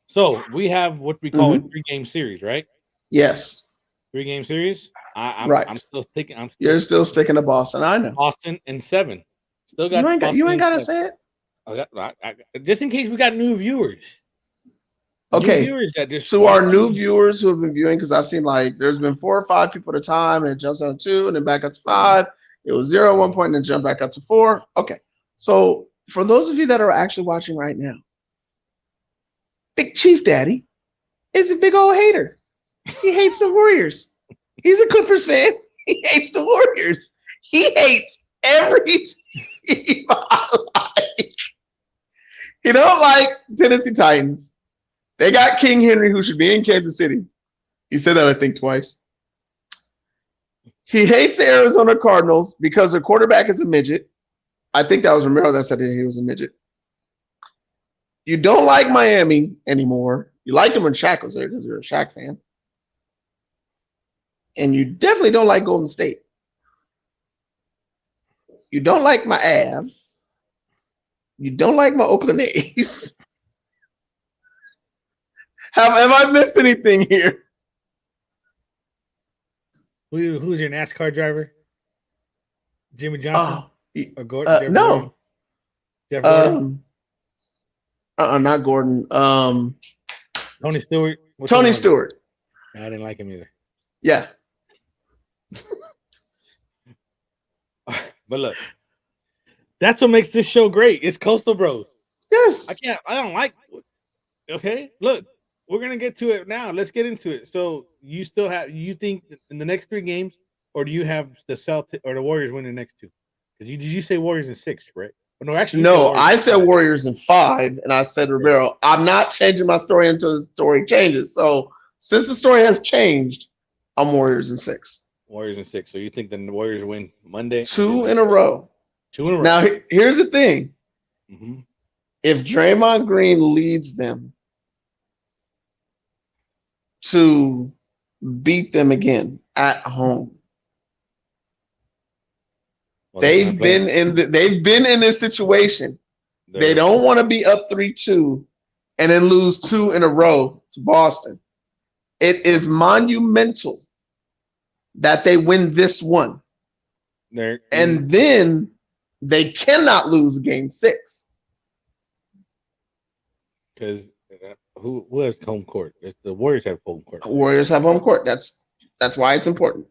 So we have what we call a 3-game series, right? Yes. 3-game series. Right. I'm still sticking. You're still sticking to Boston. I know. Boston in 7. Still got. You ain't got to say it. Just in case we got new viewers. Okay. New viewers that just so our new viewers who have been viewing, because I've seen there's been 4 or 5 people at a time, and it jumps down to 2, and then back up to 5. It was 0 at one point, and then jump back up to 4. Okay. So for those of you that are actually watching right now, Big Chief Daddy is a big old hater. He hates the Warriors. He's a Clippers fan. He hates the Warriors. He hates every team I like. He don't like Tennessee Titans. They got King Henry, who should be in Kansas City. He said that, I think, twice. He hates the Arizona Cardinals because their quarterback is a midget. I think that was Romero that said he was a midget. You don't like Miami anymore. You liked him when Shaq was there because you're a Shaq fan. And you definitely don't like Golden State. You don't like my Avs. You don't like my Oakland A's. Have I missed anything here? Who's your NASCAR driver? Jimmy Johnson? Or Gordon? No. Jeff Gordon? Not Gordon. Tony Stewart? Tony Stewart. I didn't like him either. Yeah. But look, that's what makes this show great. It's Coastal Bros. Yes. I don't like. Okay, look, we're gonna get to it now. Let's get into it. So you think in the next 3 games, or do you have the Celtics or the Warriors win the next 2? Because did you say Warriors in 6, right? No, actually, I said Warriors in 5, and I said Romero. I'm not changing my story until the story changes. So since the story has changed, I'm Warriors in 6. Warriors in 6. So you think the Warriors win Monday? 2 in a row. 2 in a row. Now, here's the thing. Mm-hmm. If Draymond Green leads them to beat them again at home, they've been in this situation. They don't want to be up 3-2 and then lose 2 in a row to Boston. It is monumental that they win this one. And then they cannot lose game 6. Because who has home court? The Warriors have home court. The Warriors have home court. That's why it's important.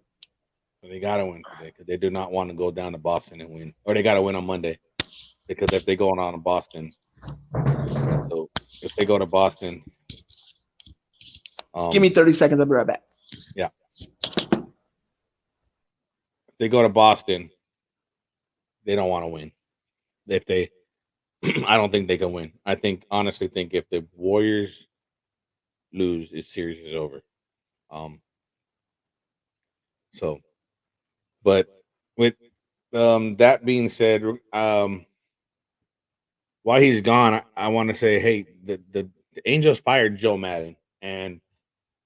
So they got to win today because they do not want to go down to Boston and win. Or they got to win on Monday. Because if they go on to Boston, so if they go to Boston. Give me 30 seconds. I'll be right back. Yeah. If they go to Boston, they don't want to win. I don't think they can win. I honestly think if the Warriors lose, this series is over. But with that being said, while he's gone, I want to say, hey, the Angels fired Joe Madden, and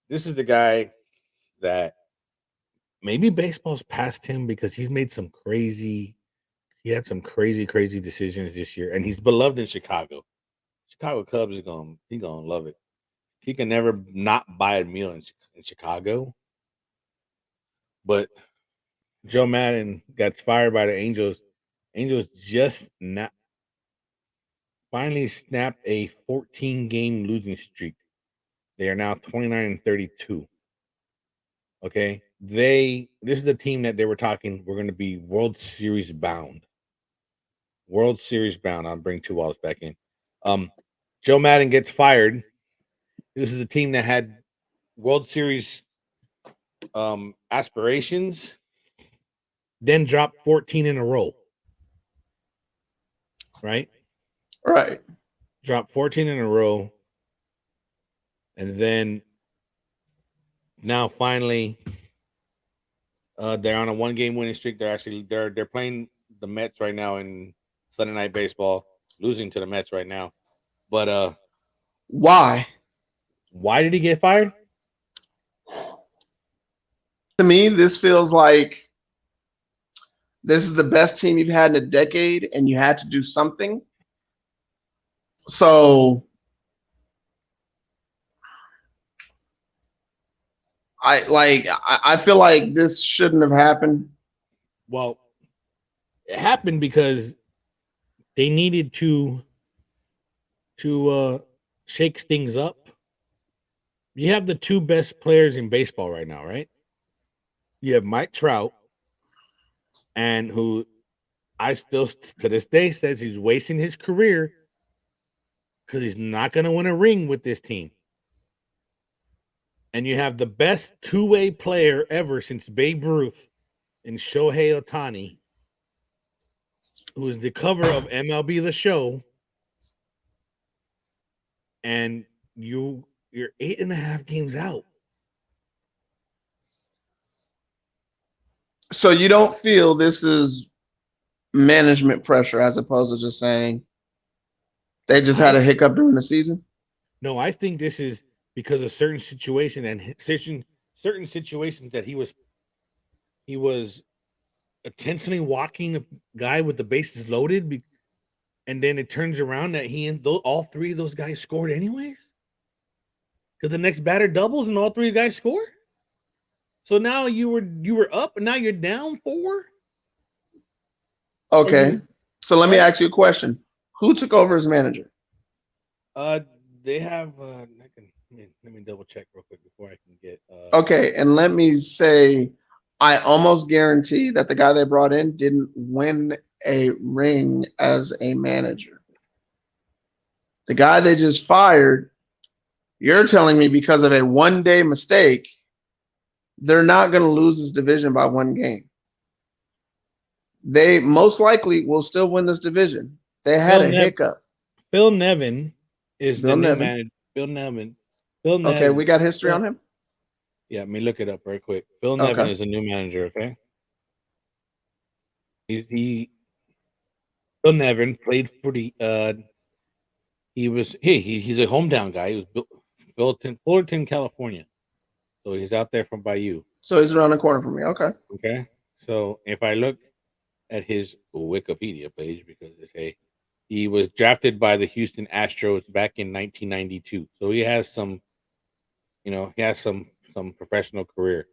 this is the guy that maybe baseball's past him because he's made some crazy. He had some crazy decisions this year, and he's beloved in Chicago. Chicago Cubs is gonna love it. He can never not buy a meal in Chicago. But Joe Madden got fired by the Angels. Angels just finally snapped a 14-game losing streak. They are now 29-32. Okay. This is the team that they were talking, we're going to be World Series bound. World Series bound. I'll bring two walls back in. Joe Madden gets fired. This is a team that had World Series aspirations, then dropped 14 in a row. Right? Right. Dropped 14 in a row. And then now finally they're on a 1-game winning streak. They're playing the Mets right now in Sunday Night Baseball, losing to the Mets right now. But why did he get fired? To me, this feels like this is the best team you've had in a decade, and you had to do something. So I feel like this shouldn't have happened. Well, it happened because they needed to shake things up. You have the two best players in baseball right now, right? You have Mike Trout, and who I still to this day says he's wasting his career because he's not going to win a ring with this team. And you have the best two-way player ever since Babe Ruth in Shohei Ohtani, who is the cover of MLB The Show, and you're 8.5 games out. So you don't feel this is management pressure as opposed to just saying they just had a hiccup during the season? No, I think this is because of certain situation and certain situations that he was intentionally walking a guy with the bases loaded, and then it turns around that all three of those guys scored anyways, because the next batter doubles and all three guys score. So now you were up and now you're down 4. Okay, so let me ask you a question: who took over as manager? They have. Let me double check real quick before I can get. Okay, and let me say, I almost guarantee that the guy they brought in didn't win a ring as a manager. The guy they just fired, you're telling me because of a one-day mistake, they're not going to lose this division by 1 game. They most likely will still win this division. They had a hiccup. Phil Nevin is the new manager. Phil Nevin. Okay, we got history on him? Yeah, let me look it up right quick. Phil Nevin is the new manager, okay? Phil Nevin played for the he's a hometown guy. He was built in Fullerton, California. So he's out there from Bayou. So he's around the corner from me. Okay. Okay. So if I look at his Wikipedia page, because he was drafted by the Houston Astros back in 1992. So he has some, some professional career.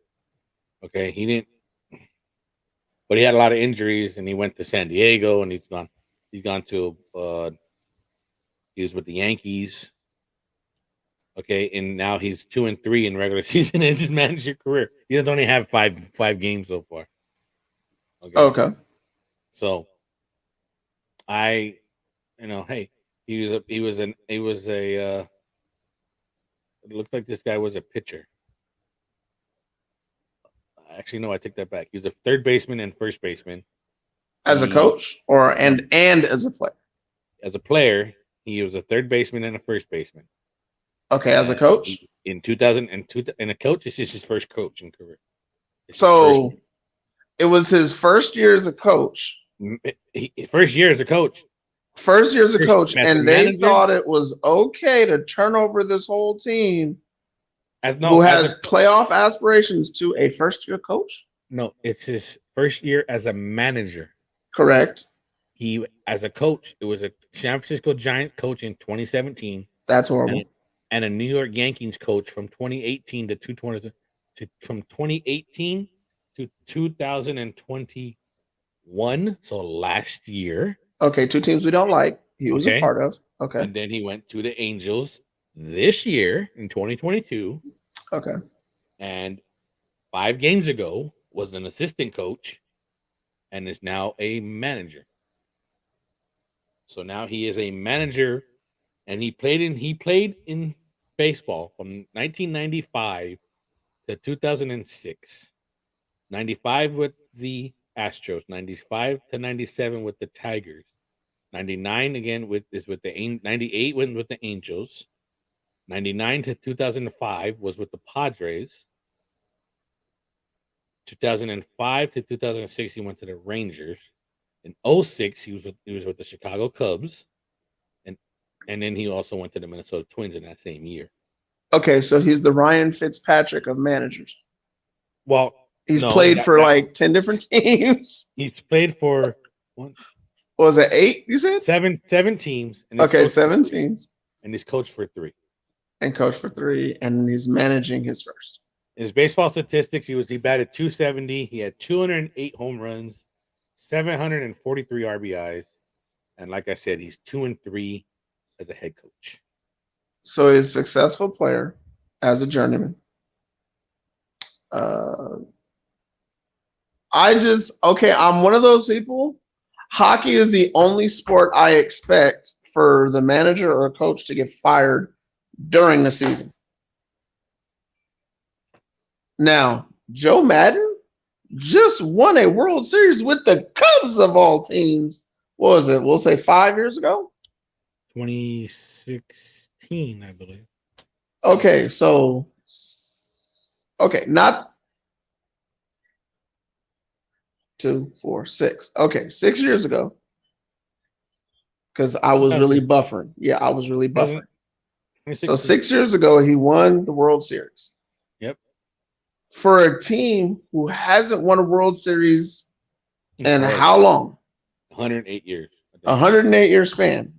Okay. But he had a lot of injuries, and he went to San Diego, and he was with the Yankees. Okay, and now he's 2-3 in regular season and just managed your career. He doesn't only have five games so far. Okay. So hey, it looked like this guy was a pitcher. Actually, no, I take that back. He was a third baseman and first baseman. As a coach and as a player? As a player, he was a third baseman and a first baseman. Okay, as a coach? In 2002, and a coach, this is his first coaching career. So it was his first year as a coach. First year as a coach. First year as a First coach, as a and they manager? thought it was okay to turn over this whole team As who as has playoff aspirations to a first year coach. no, it's his first year as a manager. Correct. He, as a coach, it was a San Francisco Giants coach in 2017, That's horrible. and a New York Yankees coach from 2018 to 2020 from 2018 to 2021. So last year, Okay, two teams we don't like. He was a okay, part of. Okay. and then he went to the Angels this year in 2022, Okay. and 5 games ago was an assistant coach, and is now a manager. So now he is a manager, and he played in baseball from 1995 to 2006. 95 with the Astros, 95 to 97 with the Tigers, 99 again with 98 went with the Angels, 99 to 2005 was with the Padres, 2005 to 2006 he went to the Rangers. In 06 he was with the Chicago Cubs, and then he also went to the Minnesota Twins in that same year. Okay, so he's the Ryan Fitzpatrick of managers. Well, He's no, played for like 10 different teams. he's played for What was it, 8? You said seven teams. And okay, 7 teams, and he's coached for 3. and coached for 3, and he's managing his first. In his baseball statistics, he batted .270. He had 208 home runs, 743 RBIs, and like I said, he's 2-3 as a head coach. So he's a successful player as a journeyman. I'm one of those people. Hockey is the only sport I expect for the manager or coach to get fired during the season. Now, Joe Madden just won a World Series with the Cubs of all teams. What was it? We'll say 5 years ago? 2016, I believe. Okay, so not 2, 4, 6. Okay, 6 years ago. Because I was really buffering. Yeah, I was really buffering. So 6 years ago, he won the World Series. Yep. For a team who hasn't won a World Series in how long? 108 years. 108-year span.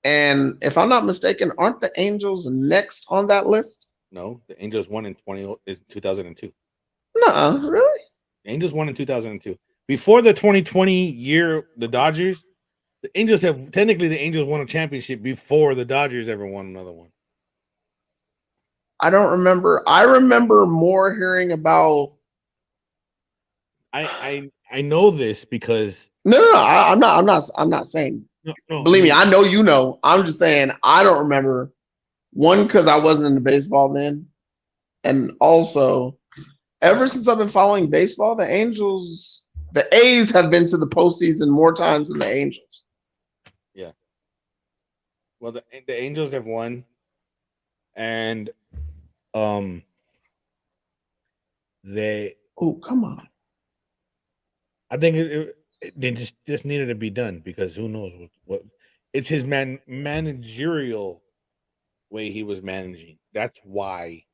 And if I'm not mistaken, aren't the Angels next on that list? No, the Angels won in 2002. Nuh-uh, really? The Angels won in 2002. Before the 2020 year, the Dodgers, the Angels won a championship before the Dodgers ever won another one. I don't remember. I remember more hearing about. I know this because No. I'm not saying. no. Believe me, I know you know. I'm just saying I don't remember. One, because I wasn't into baseball then, and also, ever since I've been following baseball, the A's have been to the postseason more times than the Angels. Yeah. Well, the Angels have won, and they. Oh, come on. I think they just needed to be done because who knows what it's his managerial way he was managing. That's why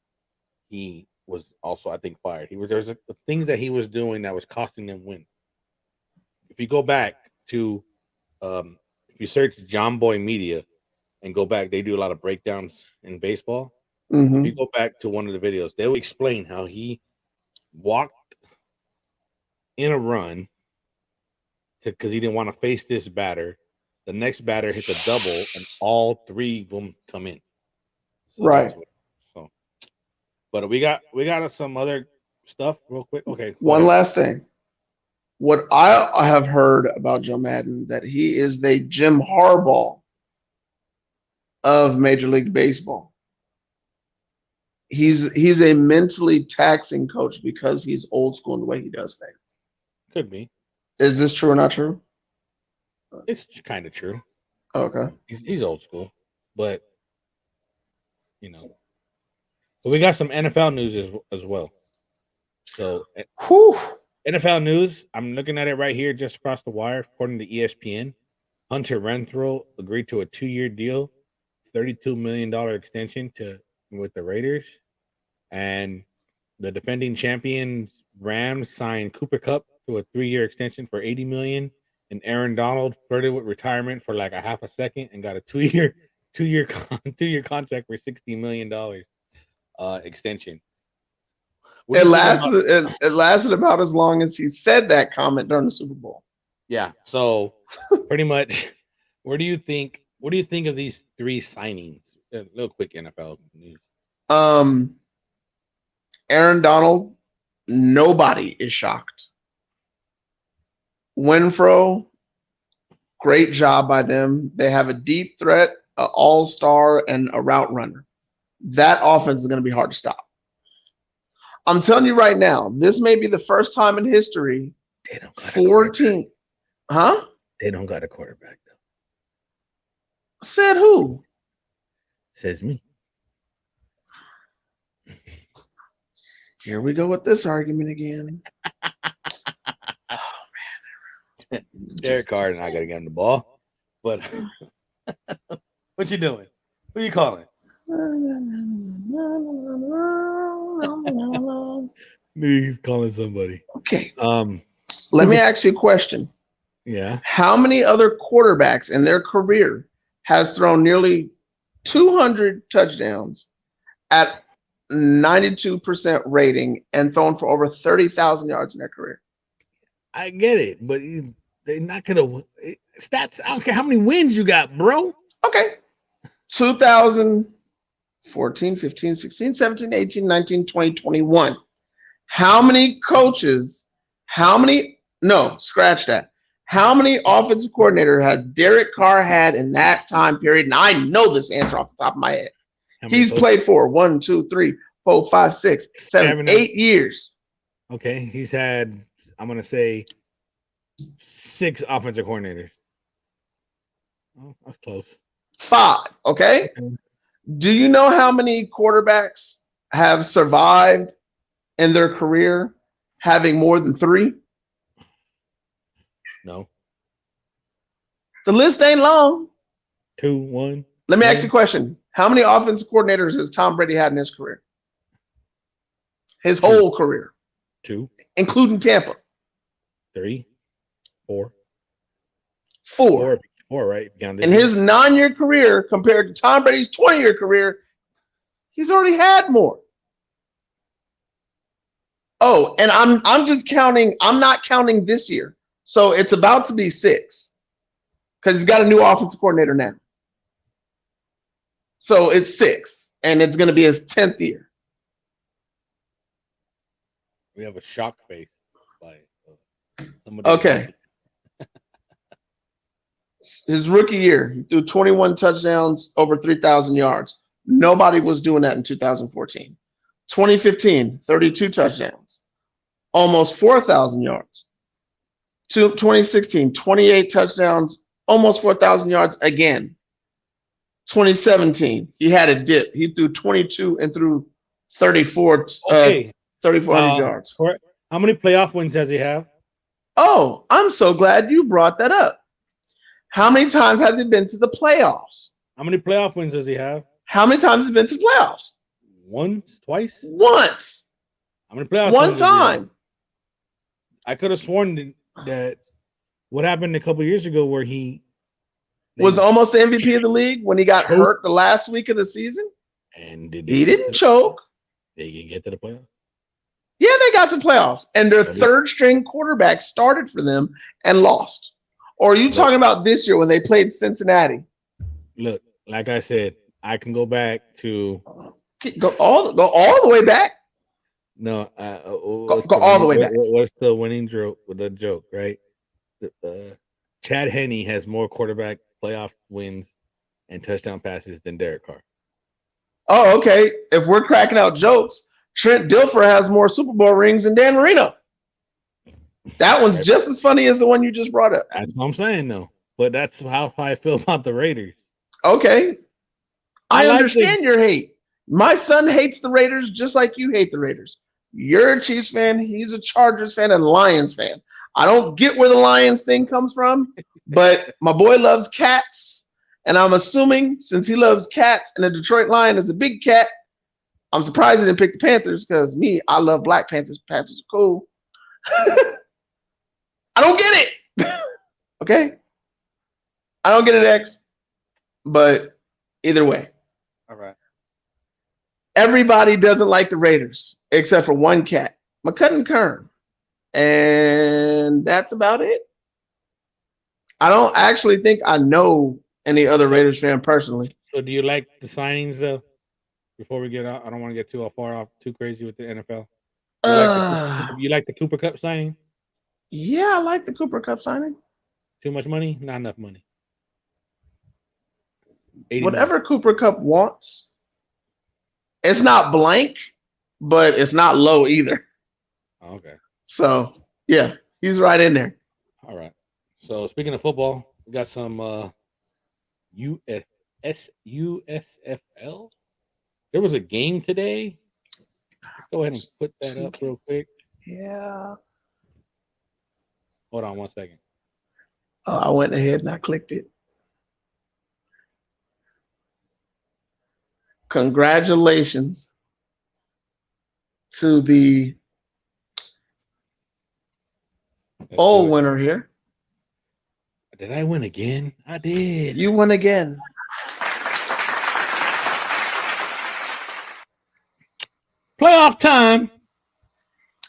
he was also, I think, fired. There's things that he was doing that was costing them wins. If you go back to if you search John Boy Media and go back, they do a lot of breakdowns in baseball. Mm-hmm. If you go back to one of the videos, they will explain how he walked in a run because he didn't want to face this batter. The next batter hits a double, and all 3 boom come in. So right. But we got some other stuff real quick. Okay. One last thing. What I have heard about Joe Madden, that he is the Jim Harbaugh of Major League Baseball. He's a mentally taxing coach because he's old school in the way he does things. Could be. Is this true or not true? It's kind of true. Okay. He's old school, but but we got some NFL news as well. So, Whew. NFL news. I'm looking at it right here, just across the wire, according to ESPN. Hunter Renfrow agreed to a 2-year deal, $32 million extension with the Raiders, and the defending champion Rams signed Cooper Kupp to a 3-year extension for $80 million, and Aaron Donald flirted with retirement for like a half a second and got a 2-year contract for $60 million extension. It lasted about as long as he said that comment during the Super Bowl. Yeah. So pretty much, what do you think of these 3 signings? A little quick NFL news. Aaron Donald, nobody is shocked. Renfrow, great job by them. They have a deep threat, an all-star, and a route runner. That offense is going to be hard to stop. I'm telling you right now, this may be the first time in history. They don't got 14. Huh? They don't got a quarterback though. Said who? Says me. Here we go with this argument again. Derek Carr and I got to get him the ball. But what you doing? Who you calling? He's calling somebody. Okay. Let me ask you a question. Yeah. How many other quarterbacks in their career has thrown nearly 200 touchdowns at 92% rating and thrown for over 30,000 yards in their career? I get it, but they're not gonna stats. I don't care how many wins you got, bro. Okay. 2014, 15, 16, 17, 18, 19, 20, 21. How many coaches, scratch that. How many offensive coordinator has Derek Carr had in that time period? And I know this answer off the top of my head. He's played for 1, 2, 3, 4, 5, 6, 7, 8 years. Okay. He's had, I'm going to say, 6 offensive coordinators. Oh, that's close. 5. Okay. Do you know how many quarterbacks have survived in their career having more than 3? No. The list ain't long. 2, 1. Let me ask you a question. How many offensive coordinators has Tom Brady had in his career? His whole career. 2. Including Tampa. 3. 4. 4. 4, right? In his 9-year career compared to Tom Brady's 20-year career, he's already had more. Oh, and I'm just counting. I'm not counting this year. So it's about to be 6 because he's got a new offensive coordinator now. So it's 6, and it's going to be his 10th year. We have a shock face by somebody. Okay. His rookie year, he threw 21 touchdowns, over 3,000 yards. Nobody was doing that in 2014. 2015, 32 touchdowns, almost 4,000 yards. 2016, 28 touchdowns, almost 4,000 yards again. 2017, he had a dip. He threw 22 and threw 3,400 yards. How many playoff wins does he have? Oh, I'm so glad you brought that up. How many times has he been to the playoffs? How many playoff wins does he have? How many times has he been to the playoffs? Once, twice? Once. How many playoffs? One time. I could have sworn that what happened a couple of years ago where he was almost the MVP of the league when he got hurt the last week of the season. And he didn't choke. They can get to the playoffs. Yeah, they got to playoffs, and their third string quarterback started for them and lost. Or are you talking about this year when they played Cincinnati? Look, like I said, I can go back to go all the way back. No, go all the way back. What's the winning joke with the joke, right? Chad Henne has more quarterback playoff wins and touchdown passes than Derek Carr. Oh, okay. If we're cracking out jokes, Trent Dilfer has more Super Bowl rings than Dan Marino. That one's just as funny as the one you just brought up. That's what I'm saying, though. But that's how I feel about the Raiders. Okay. I understand your hate. My son hates the Raiders just like you hate the Raiders. You're a Chiefs fan. He's a Chargers fan and a Lions fan. I don't get where the Lions thing comes from, But my boy loves cats, and I'm assuming since he loves cats and the Detroit Lion is a big cat, I'm surprised he didn't pick the Panthers because I love Black Panthers. Panthers are cool. I don't get it. Okay? I don't get it, X. But either way. All right. Everybody doesn't like the Raiders except for one cat, McCutton Kern. And that's about it. I don't actually think I know any other Raiders fan personally. So do you like the signings though? Before we get out, I don't want to get too far off, too crazy with the NFL. You like the Cooper Cup signing? Yeah, I like the Cooper Cup signing. Too much money? Not enough money. Whatever Cooper Cup wants. It's not blank, but it's not low either. Oh, okay. So, yeah, he's right in there. All right. So, speaking of football, we got some USFL. There was a game today. Let's go ahead and put that up real quick. Yeah. Hold on 1 second. Oh, I went ahead and I clicked it. Congratulations to the bowl winner here. Did I win again? I did. You won again. Playoff time.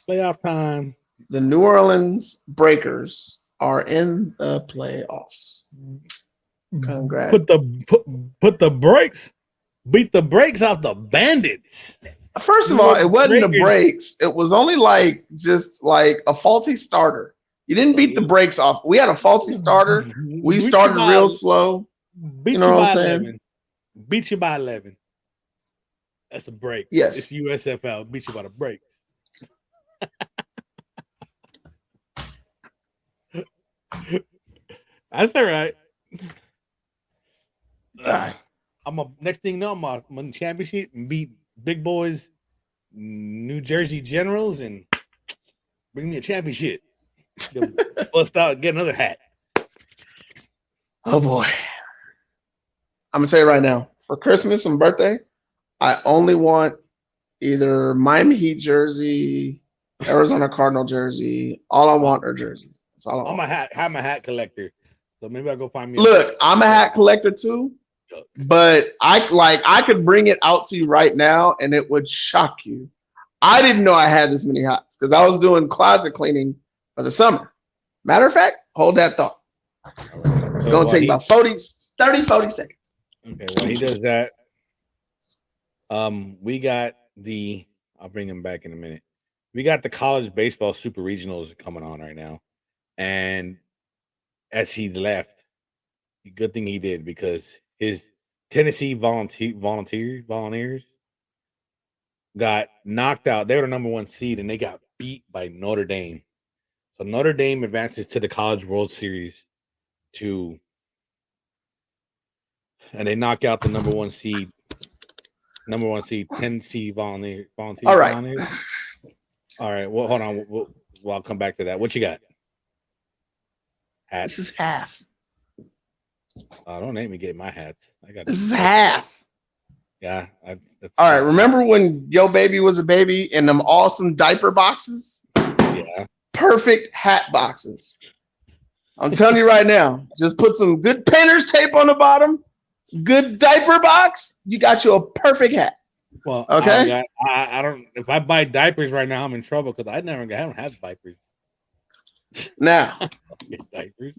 Playoff time. The New Orleans Breakers are in the playoffs. Congrats. Put the brakes. Beat the brakes off the Bandits. First of all, it wasn't the brakes. It was only just like a faulty starter. You didn't beat the brakes off. We had a faulty starter. We started real slow. You know what I'm saying? Beat you by 11. That's a break. Yes. It's USFL. Beat you by the break. That's all right. Next thing you know, I'm in the championship and beat big boys, New Jersey Generals, and bring me a championship. Bust out and get another hat. Oh boy. I'm gonna tell you right now, for Christmas and birthday, I only want either Miami Heat jersey, Arizona Cardinal jersey. All I want are jerseys. That's all I want. I'm a hat collector. So maybe I'll go find me. Look, I'm a hat collector too. But I could bring it out to you right now and it would shock you. I didn't know I had this many hats because I was doing closet cleaning for the summer. Matter of fact, hold that thought. Right. It's going to take about 40 seconds. Okay, while he does that, we got I'll bring him back in a minute. We got the college baseball super regionals coming on right now. And as he left, good thing he did because his Tennessee Volunteers got knocked out. They were the number 1 seed, and they got beat by Notre Dame. So Notre Dame advances to the College World Series and they knock out the number 1 seed, Tennessee Volunteers. All right. Volunteers. All right. Well, hold on. I'll come back to that. What you got? Hats. This is half. Don't make me get my hats. This is half. Yeah. All right. Remember when Yo Baby was a baby in them awesome diaper boxes? Yeah. Perfect hat boxes. I'm telling you right now, just put some good painter's tape on the bottom, good diaper box. You got you a perfect hat. Well, okay. I don't. If I buy diapers right now, I'm in trouble because I don't have diapers. Now, diapers.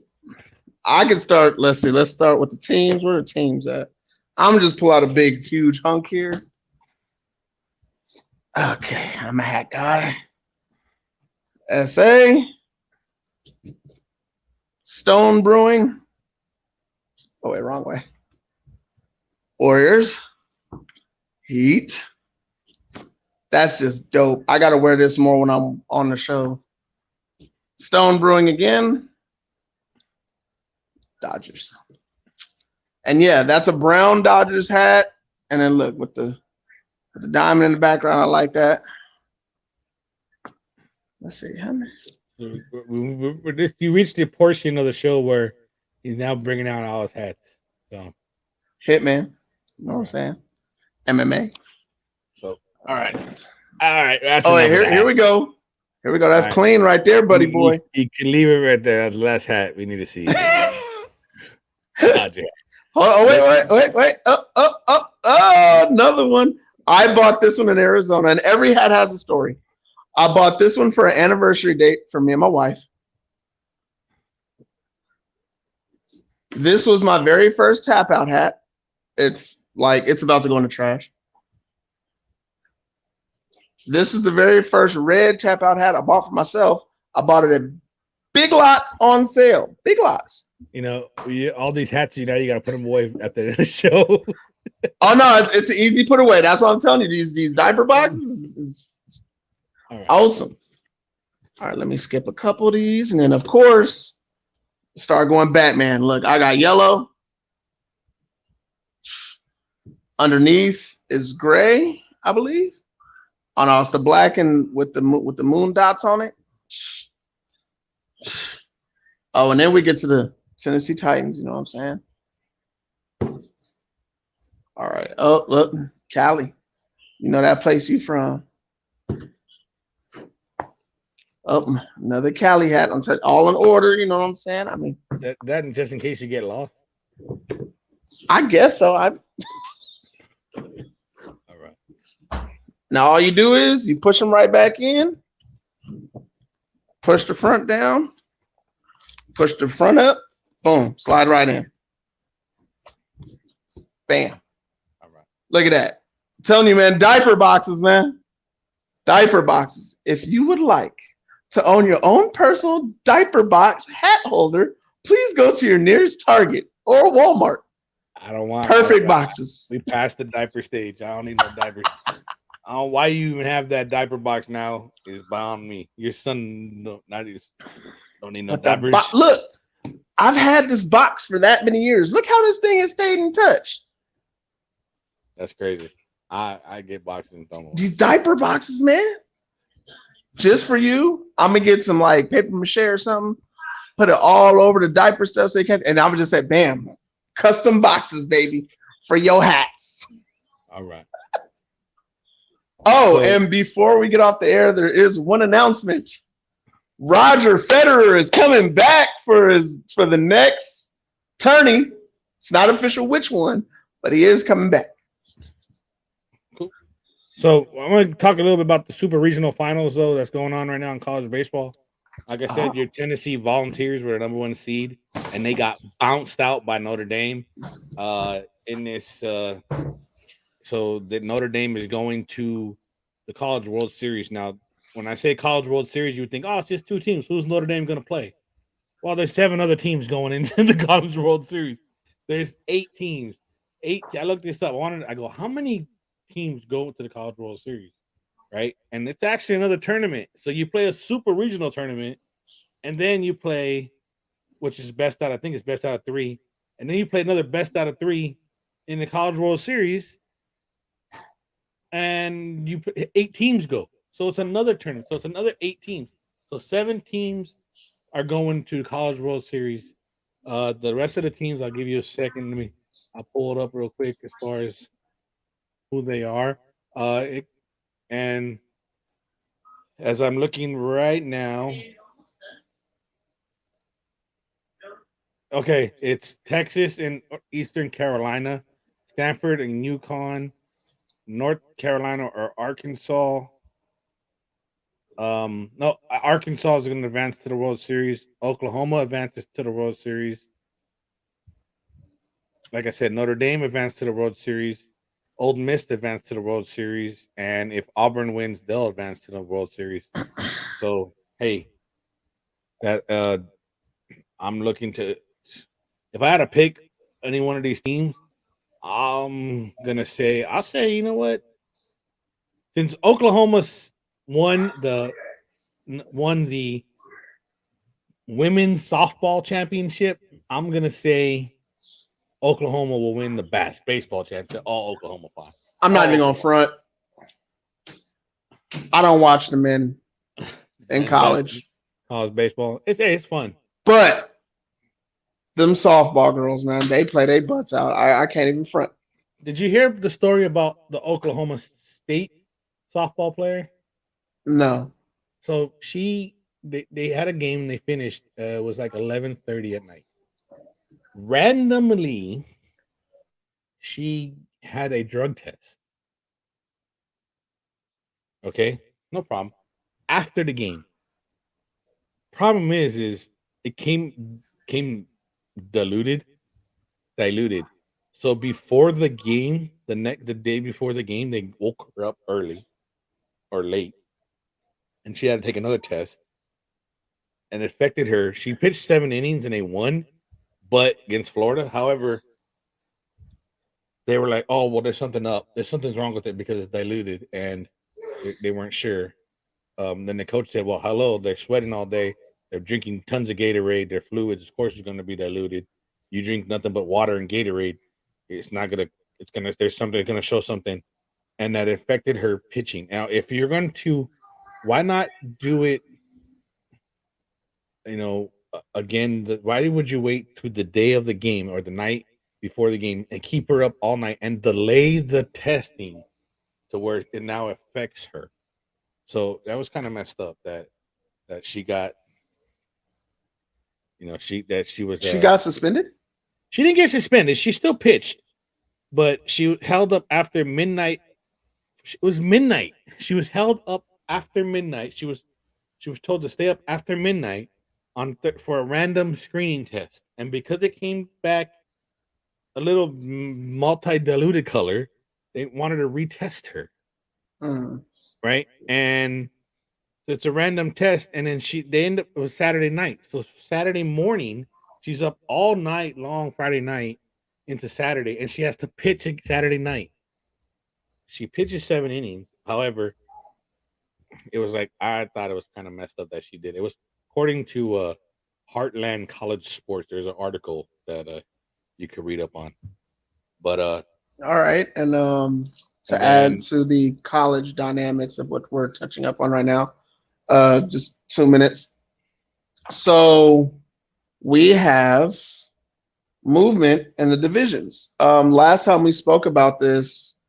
I can start. Let's see. Let's start with the teams. Where are the teams at? I'm gonna just pull out a big, huge hunk here. Okay, I'm a hat guy. SA, Stone Brewing. Oh wait, wrong way. Warriors, Heat. That's just dope. I gotta wear this more when I'm on the show. Stone Brewing again. Dodgers. And yeah, that's a brown Dodgers hat. And then look with the diamond in the background. I like that. Let's see how many. You reached the portion of the show where He's now bringing out all his hats. So Hitman. You know what I'm saying? MMA. So all right. That's Oh, wait, enough of here that. we go. Here we go. That's All right. clean right there, buddy boy. You can leave it right there. That's the last hat we need to see. Dodger. Oh, wait. Another one. I bought this one in Arizona, and every hat has a story. I bought this one for an anniversary date for me and my wife. This was my very first tap out hat. It's about to go in the trash. This is the very first red tap out hat I bought for myself. I bought it at Big Lots on sale. Big Lots. You know, all these hats, you got to put them away at the show. Oh no, it's an easy put away. That's what I'm telling you. These diaper boxes is awesome. All right, let me skip a couple of these, and then of course start going Batman. Look, I got yellow. Underneath is gray, I believe. Oh no, it's the black and with the moon dots on it. Oh, and then we get to the Tennessee Titans. You know what I'm saying? All right. Oh, look, Cali. You know that place you from? Oh, another Cali hat. I'm all in order. You know what I'm saying? I mean, that just in case you get lost. I guess so. All right. Now all you do is you push them right back in. Push the front down. Push the front up. Boom. Slide right in. Bam. All right. Look at that. I'm telling you, man, diaper boxes, man. Diaper boxes. If you would like to own your own personal diaper box hat holder, please go to your nearest Target or Walmart. I don't want perfect boxes. We passed the diaper stage. I don't need no diapers. I don't know why you even have that diaper box now is beyond me. Your son don't need no diapers. Look, I've had this box for that many years. Look how this thing has stayed in touch. That's crazy. I get boxes and throw them away. These diaper boxes, man. Just for you, I'm gonna get some like paper mache or something, put it all over the diaper stuff so you can, and I would just say, bam, custom boxes, baby, for your hats. All right. Oh, and before we get off the air, there is one announcement. Roger Federer is coming back for the next tourney. It's not official which one, but he is coming back. Cool. So I'm going to talk a little bit about the Super Regional Finals, though, that's going on right now in college baseball. Like I said, your Tennessee Volunteers were the number one seed, and they got bounced out by Notre Dame in this. So that Notre Dame is going to the College World Series. Now, when I say College World Series, you would think, oh, it's just two teams. Who's Notre Dame going to play? Well, there's 7 other teams going into the College World Series. There's 8 teams. 8. I looked this up. I go, how many teams go to the College World Series? Right? And it's actually another tournament. So you play a super regional tournament, and then you play, which is best out, I think it's best out of 3. And then you play another best out of 3 in the College World Series. And 8 teams go. So it's another tournament. So it's another 8 teams. So 7 teams are going to College World Series. The rest of the teams, I'll give you a second. I'll pull it up real quick as far as who they are. And as I'm looking right now, okay, it's Texas and Eastern Carolina, Stanford and UConn, North Carolina or Arkansas. No, Arkansas is going to advance to the World Series. Oklahoma advances to the World Series. Like I said, Notre Dame advanced to the World Series. Old Miss advanced to the World Series. And if Auburn wins, they'll advance to the World Series. So, hey, that I'm looking to, if I had to pick any one of these teams, I'll say, you know what? Since Oklahoma's won the women's softball championship, I'm gonna say Oklahoma will win the baseball championship. All Oklahoma fans. I'm not even on front. I don't watch them in college. College baseball. It's fun. But Them softball girls, man, they play their butts out. I can't even front. Did you hear the story about the Oklahoma State softball player? No. So they had a game. They finished. It was like 11:30 at night. Randomly, she had a drug test. Okay, no problem. After the game, problem is it came diluted. So before the game, the day before the game, they woke her up early or late, and she had to take another test, and it affected her. She pitched 7 innings and they won, but against Florida. However, they were like, "Oh, well, there's something's wrong with it because it's diluted," and they weren't sure. Then the coach said, "Well, hello, they're sweating all day. They're drinking tons of Gatorade. Their fluids, of course, is going to be diluted. You drink nothing but water and Gatorade, it's not gonna. It's gonna. There's something going to show something." And that affected her pitching. Now, if you're going to, why not do it? Again, why would you wait to the day of the game or the night before the game and keep her up all night and delay the testing to where it now affects her? So that was kind of messed up that she got, she was. She got suspended? She didn't get suspended. She still pitched, but she held up after midnight. It was midnight. She was held up after midnight. She was told to stay up after midnight for a random screening test, and because it came back a little multi-diluted color, they wanted to retest her. Right, and it's a random test, and then it was Saturday night. So Saturday morning, she's up all night long, Friday night into Saturday, and she has to pitch Saturday night. She pitches 7 innings. However, it was like, I thought it was kind of messed up that she did. It was according to Heartland College Sports. There's an article that you could read up on. But all right, and to add to the college dynamics of what we're touching up on right now, just 2 minutes. So we have movement in the divisions. Last time we spoke about this,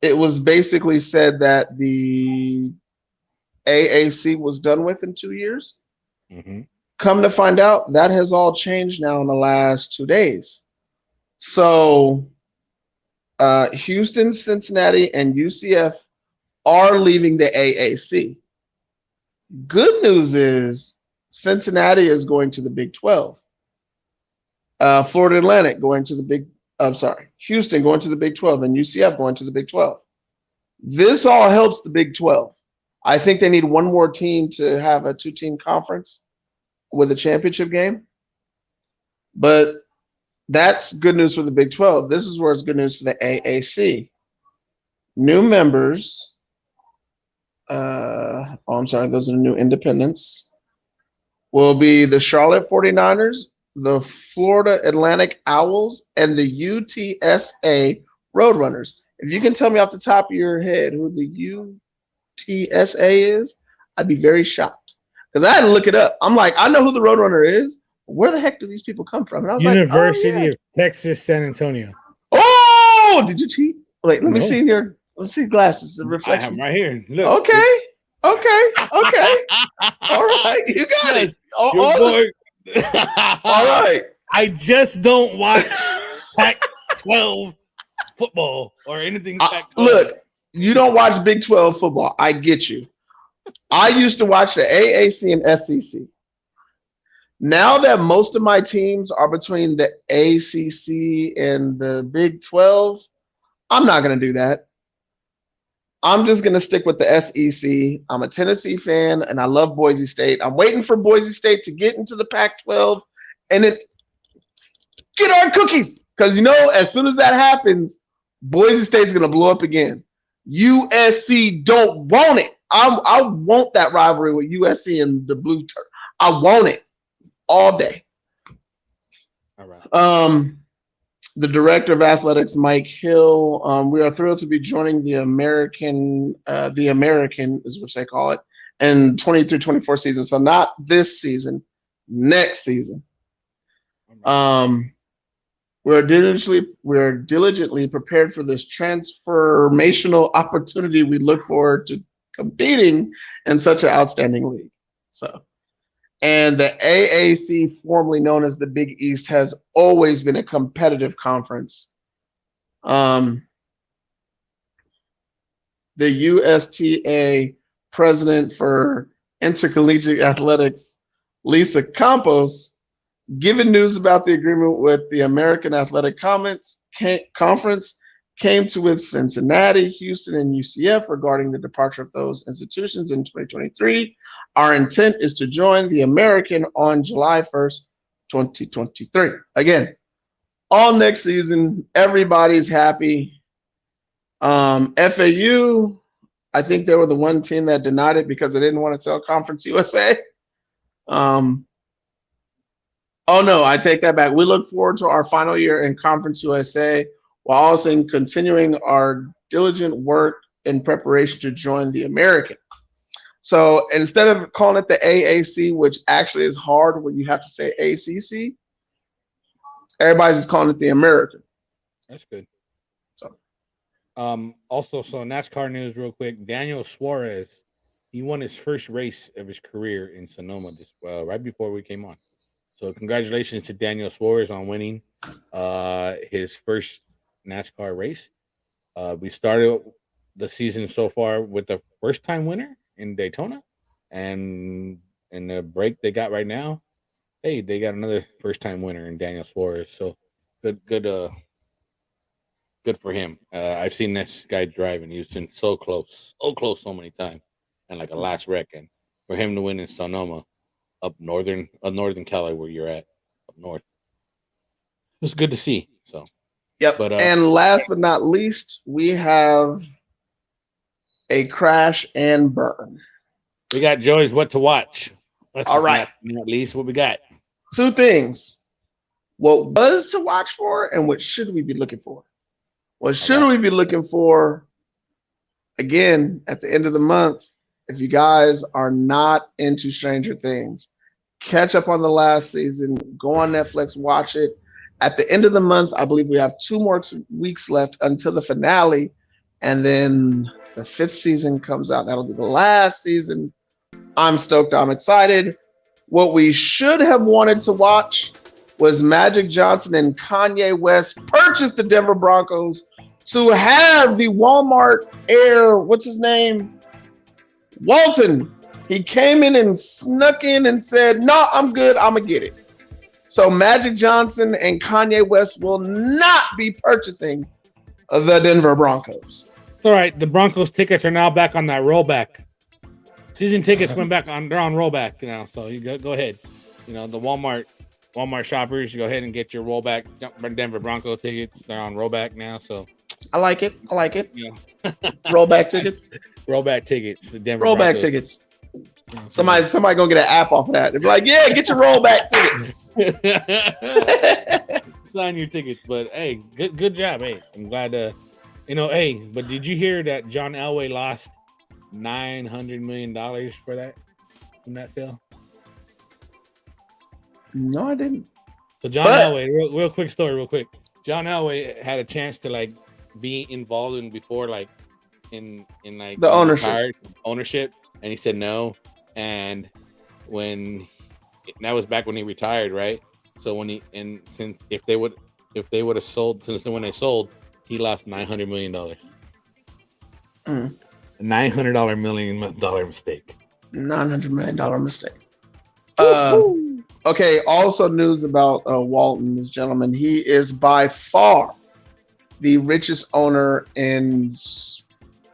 it was basically said that the AAC was done with in 2 years. Mm-hmm. Come to find out, that has all changed now in the last 2 days. So Houston, Cincinnati, and UCF are leaving the AAC. Good news is Cincinnati is going to the Big 12. Florida Atlantic going to the Houston going to the Big 12, and UCF going to the Big 12. This all helps the Big 12. I think they need one more team to have a 2-team conference with a championship game. But that's good news for the Big 12. This is where it's good news for the AAC. New members. Those are the new independents. Will be the Charlotte 49ers, the Florida Atlantic Owls, and the UTSA Roadrunners. If you can tell me off the top of your head who the UTSA is, I'd be very shocked. Because I had to look it up. I'm like, I know who the Roadrunner is. Where the heck do these people come from? And I was University of Texas, San Antonio. Oh, did you cheat? Wait, let me see let's see glasses. The reflection. I have right here. Look. Okay. All right, you got it. All right. I just don't watch Pac-12 football or anything Pac-12. Look, you don't watch Big 12 football. I get you. I used to watch the AAC and SEC. Now that most of my teams are between the ACC and the Big 12, I'm not going to do that. I'm just going to stick with the SEC. I'm a Tennessee fan, and I love Boise State. I'm waiting for Boise State to get into the Pac-12 and then get our cookies. Because, as soon as that happens, Boise State's going to blow up again. USC don't want it. I want that rivalry with USC and the Blue Turf. I want it all day. All right. The director of athletics, Mike Hill. We are thrilled to be joining the American is what they call it, and 23-24 season. So not this season, next season. We're diligently prepared for this transformational opportunity. We look forward to competing in such an outstanding league. So, and the AAC, formerly known as the Big East, has always been a competitive conference. The USTA president for intercollegiate athletics, Lisa Campos, given news about the agreement with the American Athletic Conference, came to with Cincinnati, Houston, and UCF regarding the departure of those institutions in 2023. Our intent is to join the American on July 1st, 2023. Again, all next season, everybody's happy. FAU, I think they were the one team that denied it because they didn't want to tell Conference USA. Oh, no, I take that back. We look forward to our final year in Conference USA while also continuing our diligent work in preparation to join the American. So instead of calling it the AAC, which actually is hard when you have to say ACC, everybody's just calling it the American. That's good. So, also, NASCAR news real quick. Daniel Suarez, he won his first race of his career in Sonoma right before we came on. So congratulations to Daniel Suarez on winning his first NASCAR race. We started the season so far with the first-time winner in Daytona, and in the break they got right now, hey, they got another first-time winner in Daniel Suarez. So good for him. I've seen this guy drive, and he's been so close so many times, and like a last wreck. And for him to win in Sonoma, up northern Cali, where you're at, up north, it was good to see. So, yep. But and last but not least, we have a crash and burn. We got Joey's what to watch. All right. Not least, what we got? Two things: what was to watch for, and what should we be looking for? What should we be looking for? Again, at the end of the month, if you guys are not into Stranger Things, catch up on the last season. Go on Netflix, watch it. At the end of the month, I believe we have 2 more weeks left until the finale, and then the 5th season comes out. That'll be the last season. I'm stoked. I'm excited. What we should have wanted to watch was Magic Johnson and Kanye West purchase the Denver Broncos to have the Walmart heir, what's his name? Walton. He came in and snuck in and said, no, I'm good. I'm going to get it. So Magic Johnson and Kanye West will not be purchasing the Denver Broncos. All right. The Broncos tickets are now back on that rollback. Season tickets went back on. They're on rollback now. So you go ahead. You know, the Walmart shoppers, you go ahead and get your rollback Denver Bronco tickets. They're on rollback now. So I like it. Yeah. Rollback tickets. The Denver rollback Broncos. Tickets. Somebody gonna get an app off of that. They'll be like, yeah, get your rollback tickets. Sign your tickets. But hey, good job. Hey, I'm glad but did you hear that John Elway lost $900 million for that from that sale? No, I didn't. So John Elway, real quick story. John Elway had a chance to be involved in before, in the ownership, and he said no. And that was back when he retired, right? So since they would have sold, since when they sold, he lost $900 million. $900 million mistake. $900 million mistake. Okay. Also, news about Walton, this gentleman. He is by far the richest owner in,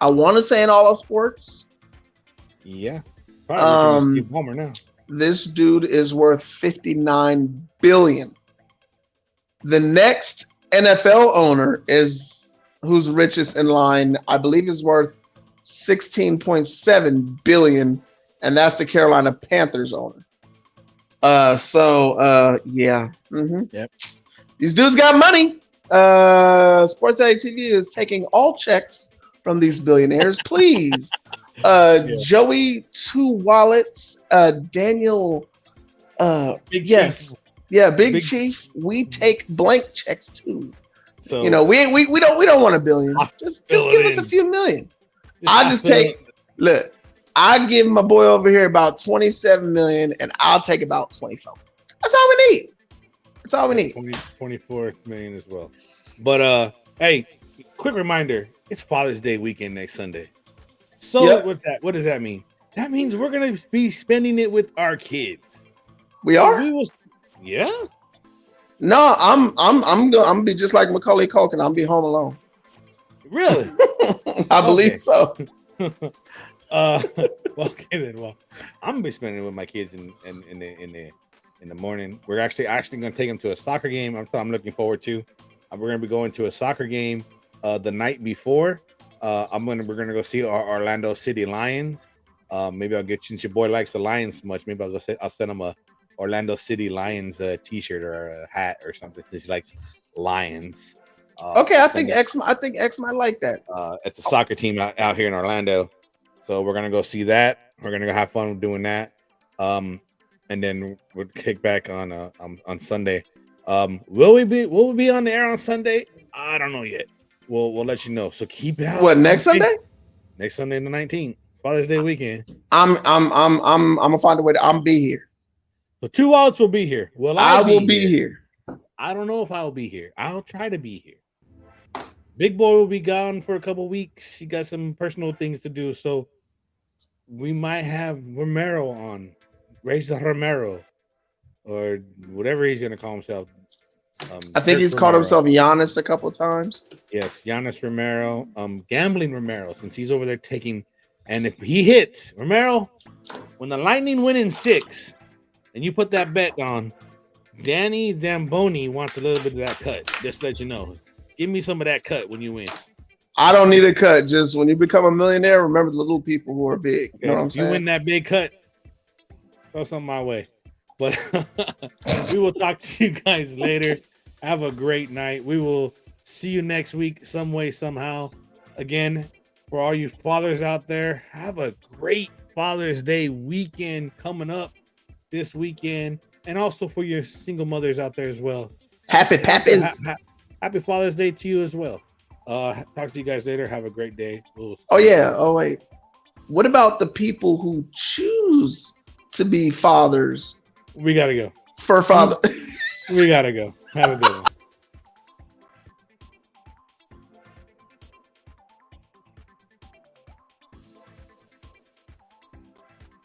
I want to say, in all of sports. Yeah. Probably Steve Ballmer now. This dude is worth $59 billion. The next NFL owner who's richest in line, I believe, is worth $16.7 billion, and that's the Carolina Panthers owner. Yeah. Mm-hmm. Yep. These dudes got money. Sports Alley TV is taking all checks from these billionaires, please. Joey, 2 wallets. Daniel, Big yes. Yeah, Big Chief, we take blank checks too. So You know, we don't want $1 billion. Just fill give it us a in. few million. Just Look, I give my boy over here about 27 million, and I'll take about 24. That's all we need. That's all we need. 24 million as well. But hey, quick reminder: it's Father's Day weekend next Sunday. So Yep. what does that mean? That means we're gonna be spending it with our kids. We are. Yeah. No, I'm gonna be just like Macaulay Culkin. I'm be home alone. Really? I believe so. Well, okay then. Well, I'm gonna be spending it with my kids in the morning. We're actually gonna take them to a soccer game. I'm looking forward to. We're gonna be going to a soccer game the night before. We're gonna go see our Orlando City Lions. Maybe I'll get, since your boy likes the Lions so much, maybe I'll send him a Orlando City Lions t-shirt or a hat or something since he likes Lions. Okay, I think X might like that. It's a soccer team out here in Orlando, so we're gonna go see that. We're gonna go have fun doing that, and then we'll kick back on Sunday. Will we be on the air on Sunday? I don't know yet. We'll let you know. So keep it out. What, next Sunday? Next Sunday, the 19th, Father's Day weekend. I'm gonna find a way to. Be here. So 2 wallets will be here. I will be here. I don't know if I will be here. I'll try to be here. Big boy will be gone for a couple weeks. He got some personal things to do, so we might have Romero on, Reza Romero, or whatever he's gonna call himself. I think he's called himself Giannis a couple of times. Yes, Giannis Romero, gambling Romero, since he's over there taking. And if he hits Romero, when the Lightning win in 6, and you put that bet on, Danny Zamboni wants a little bit of that cut. Just to let you know. Give me some of that cut when you win. I don't need a cut. Just when you become a millionaire, remember the little people who are big. You know what I'm saying? You win that big cut, throw something my way. But we will talk to you guys later. Have a great night. We will see you next week, some way, somehow. Again, for all you fathers out there, have a great Father's Day weekend coming up this weekend. And also for your single mothers out there as well. Happy Pappies. Happy Father's Day to you as well. Talk to you guys later. Have a great day. Oh, yeah. Oh, wait. What about the people who choose to be fathers? We got to go. For father. We got to go. Have a good one.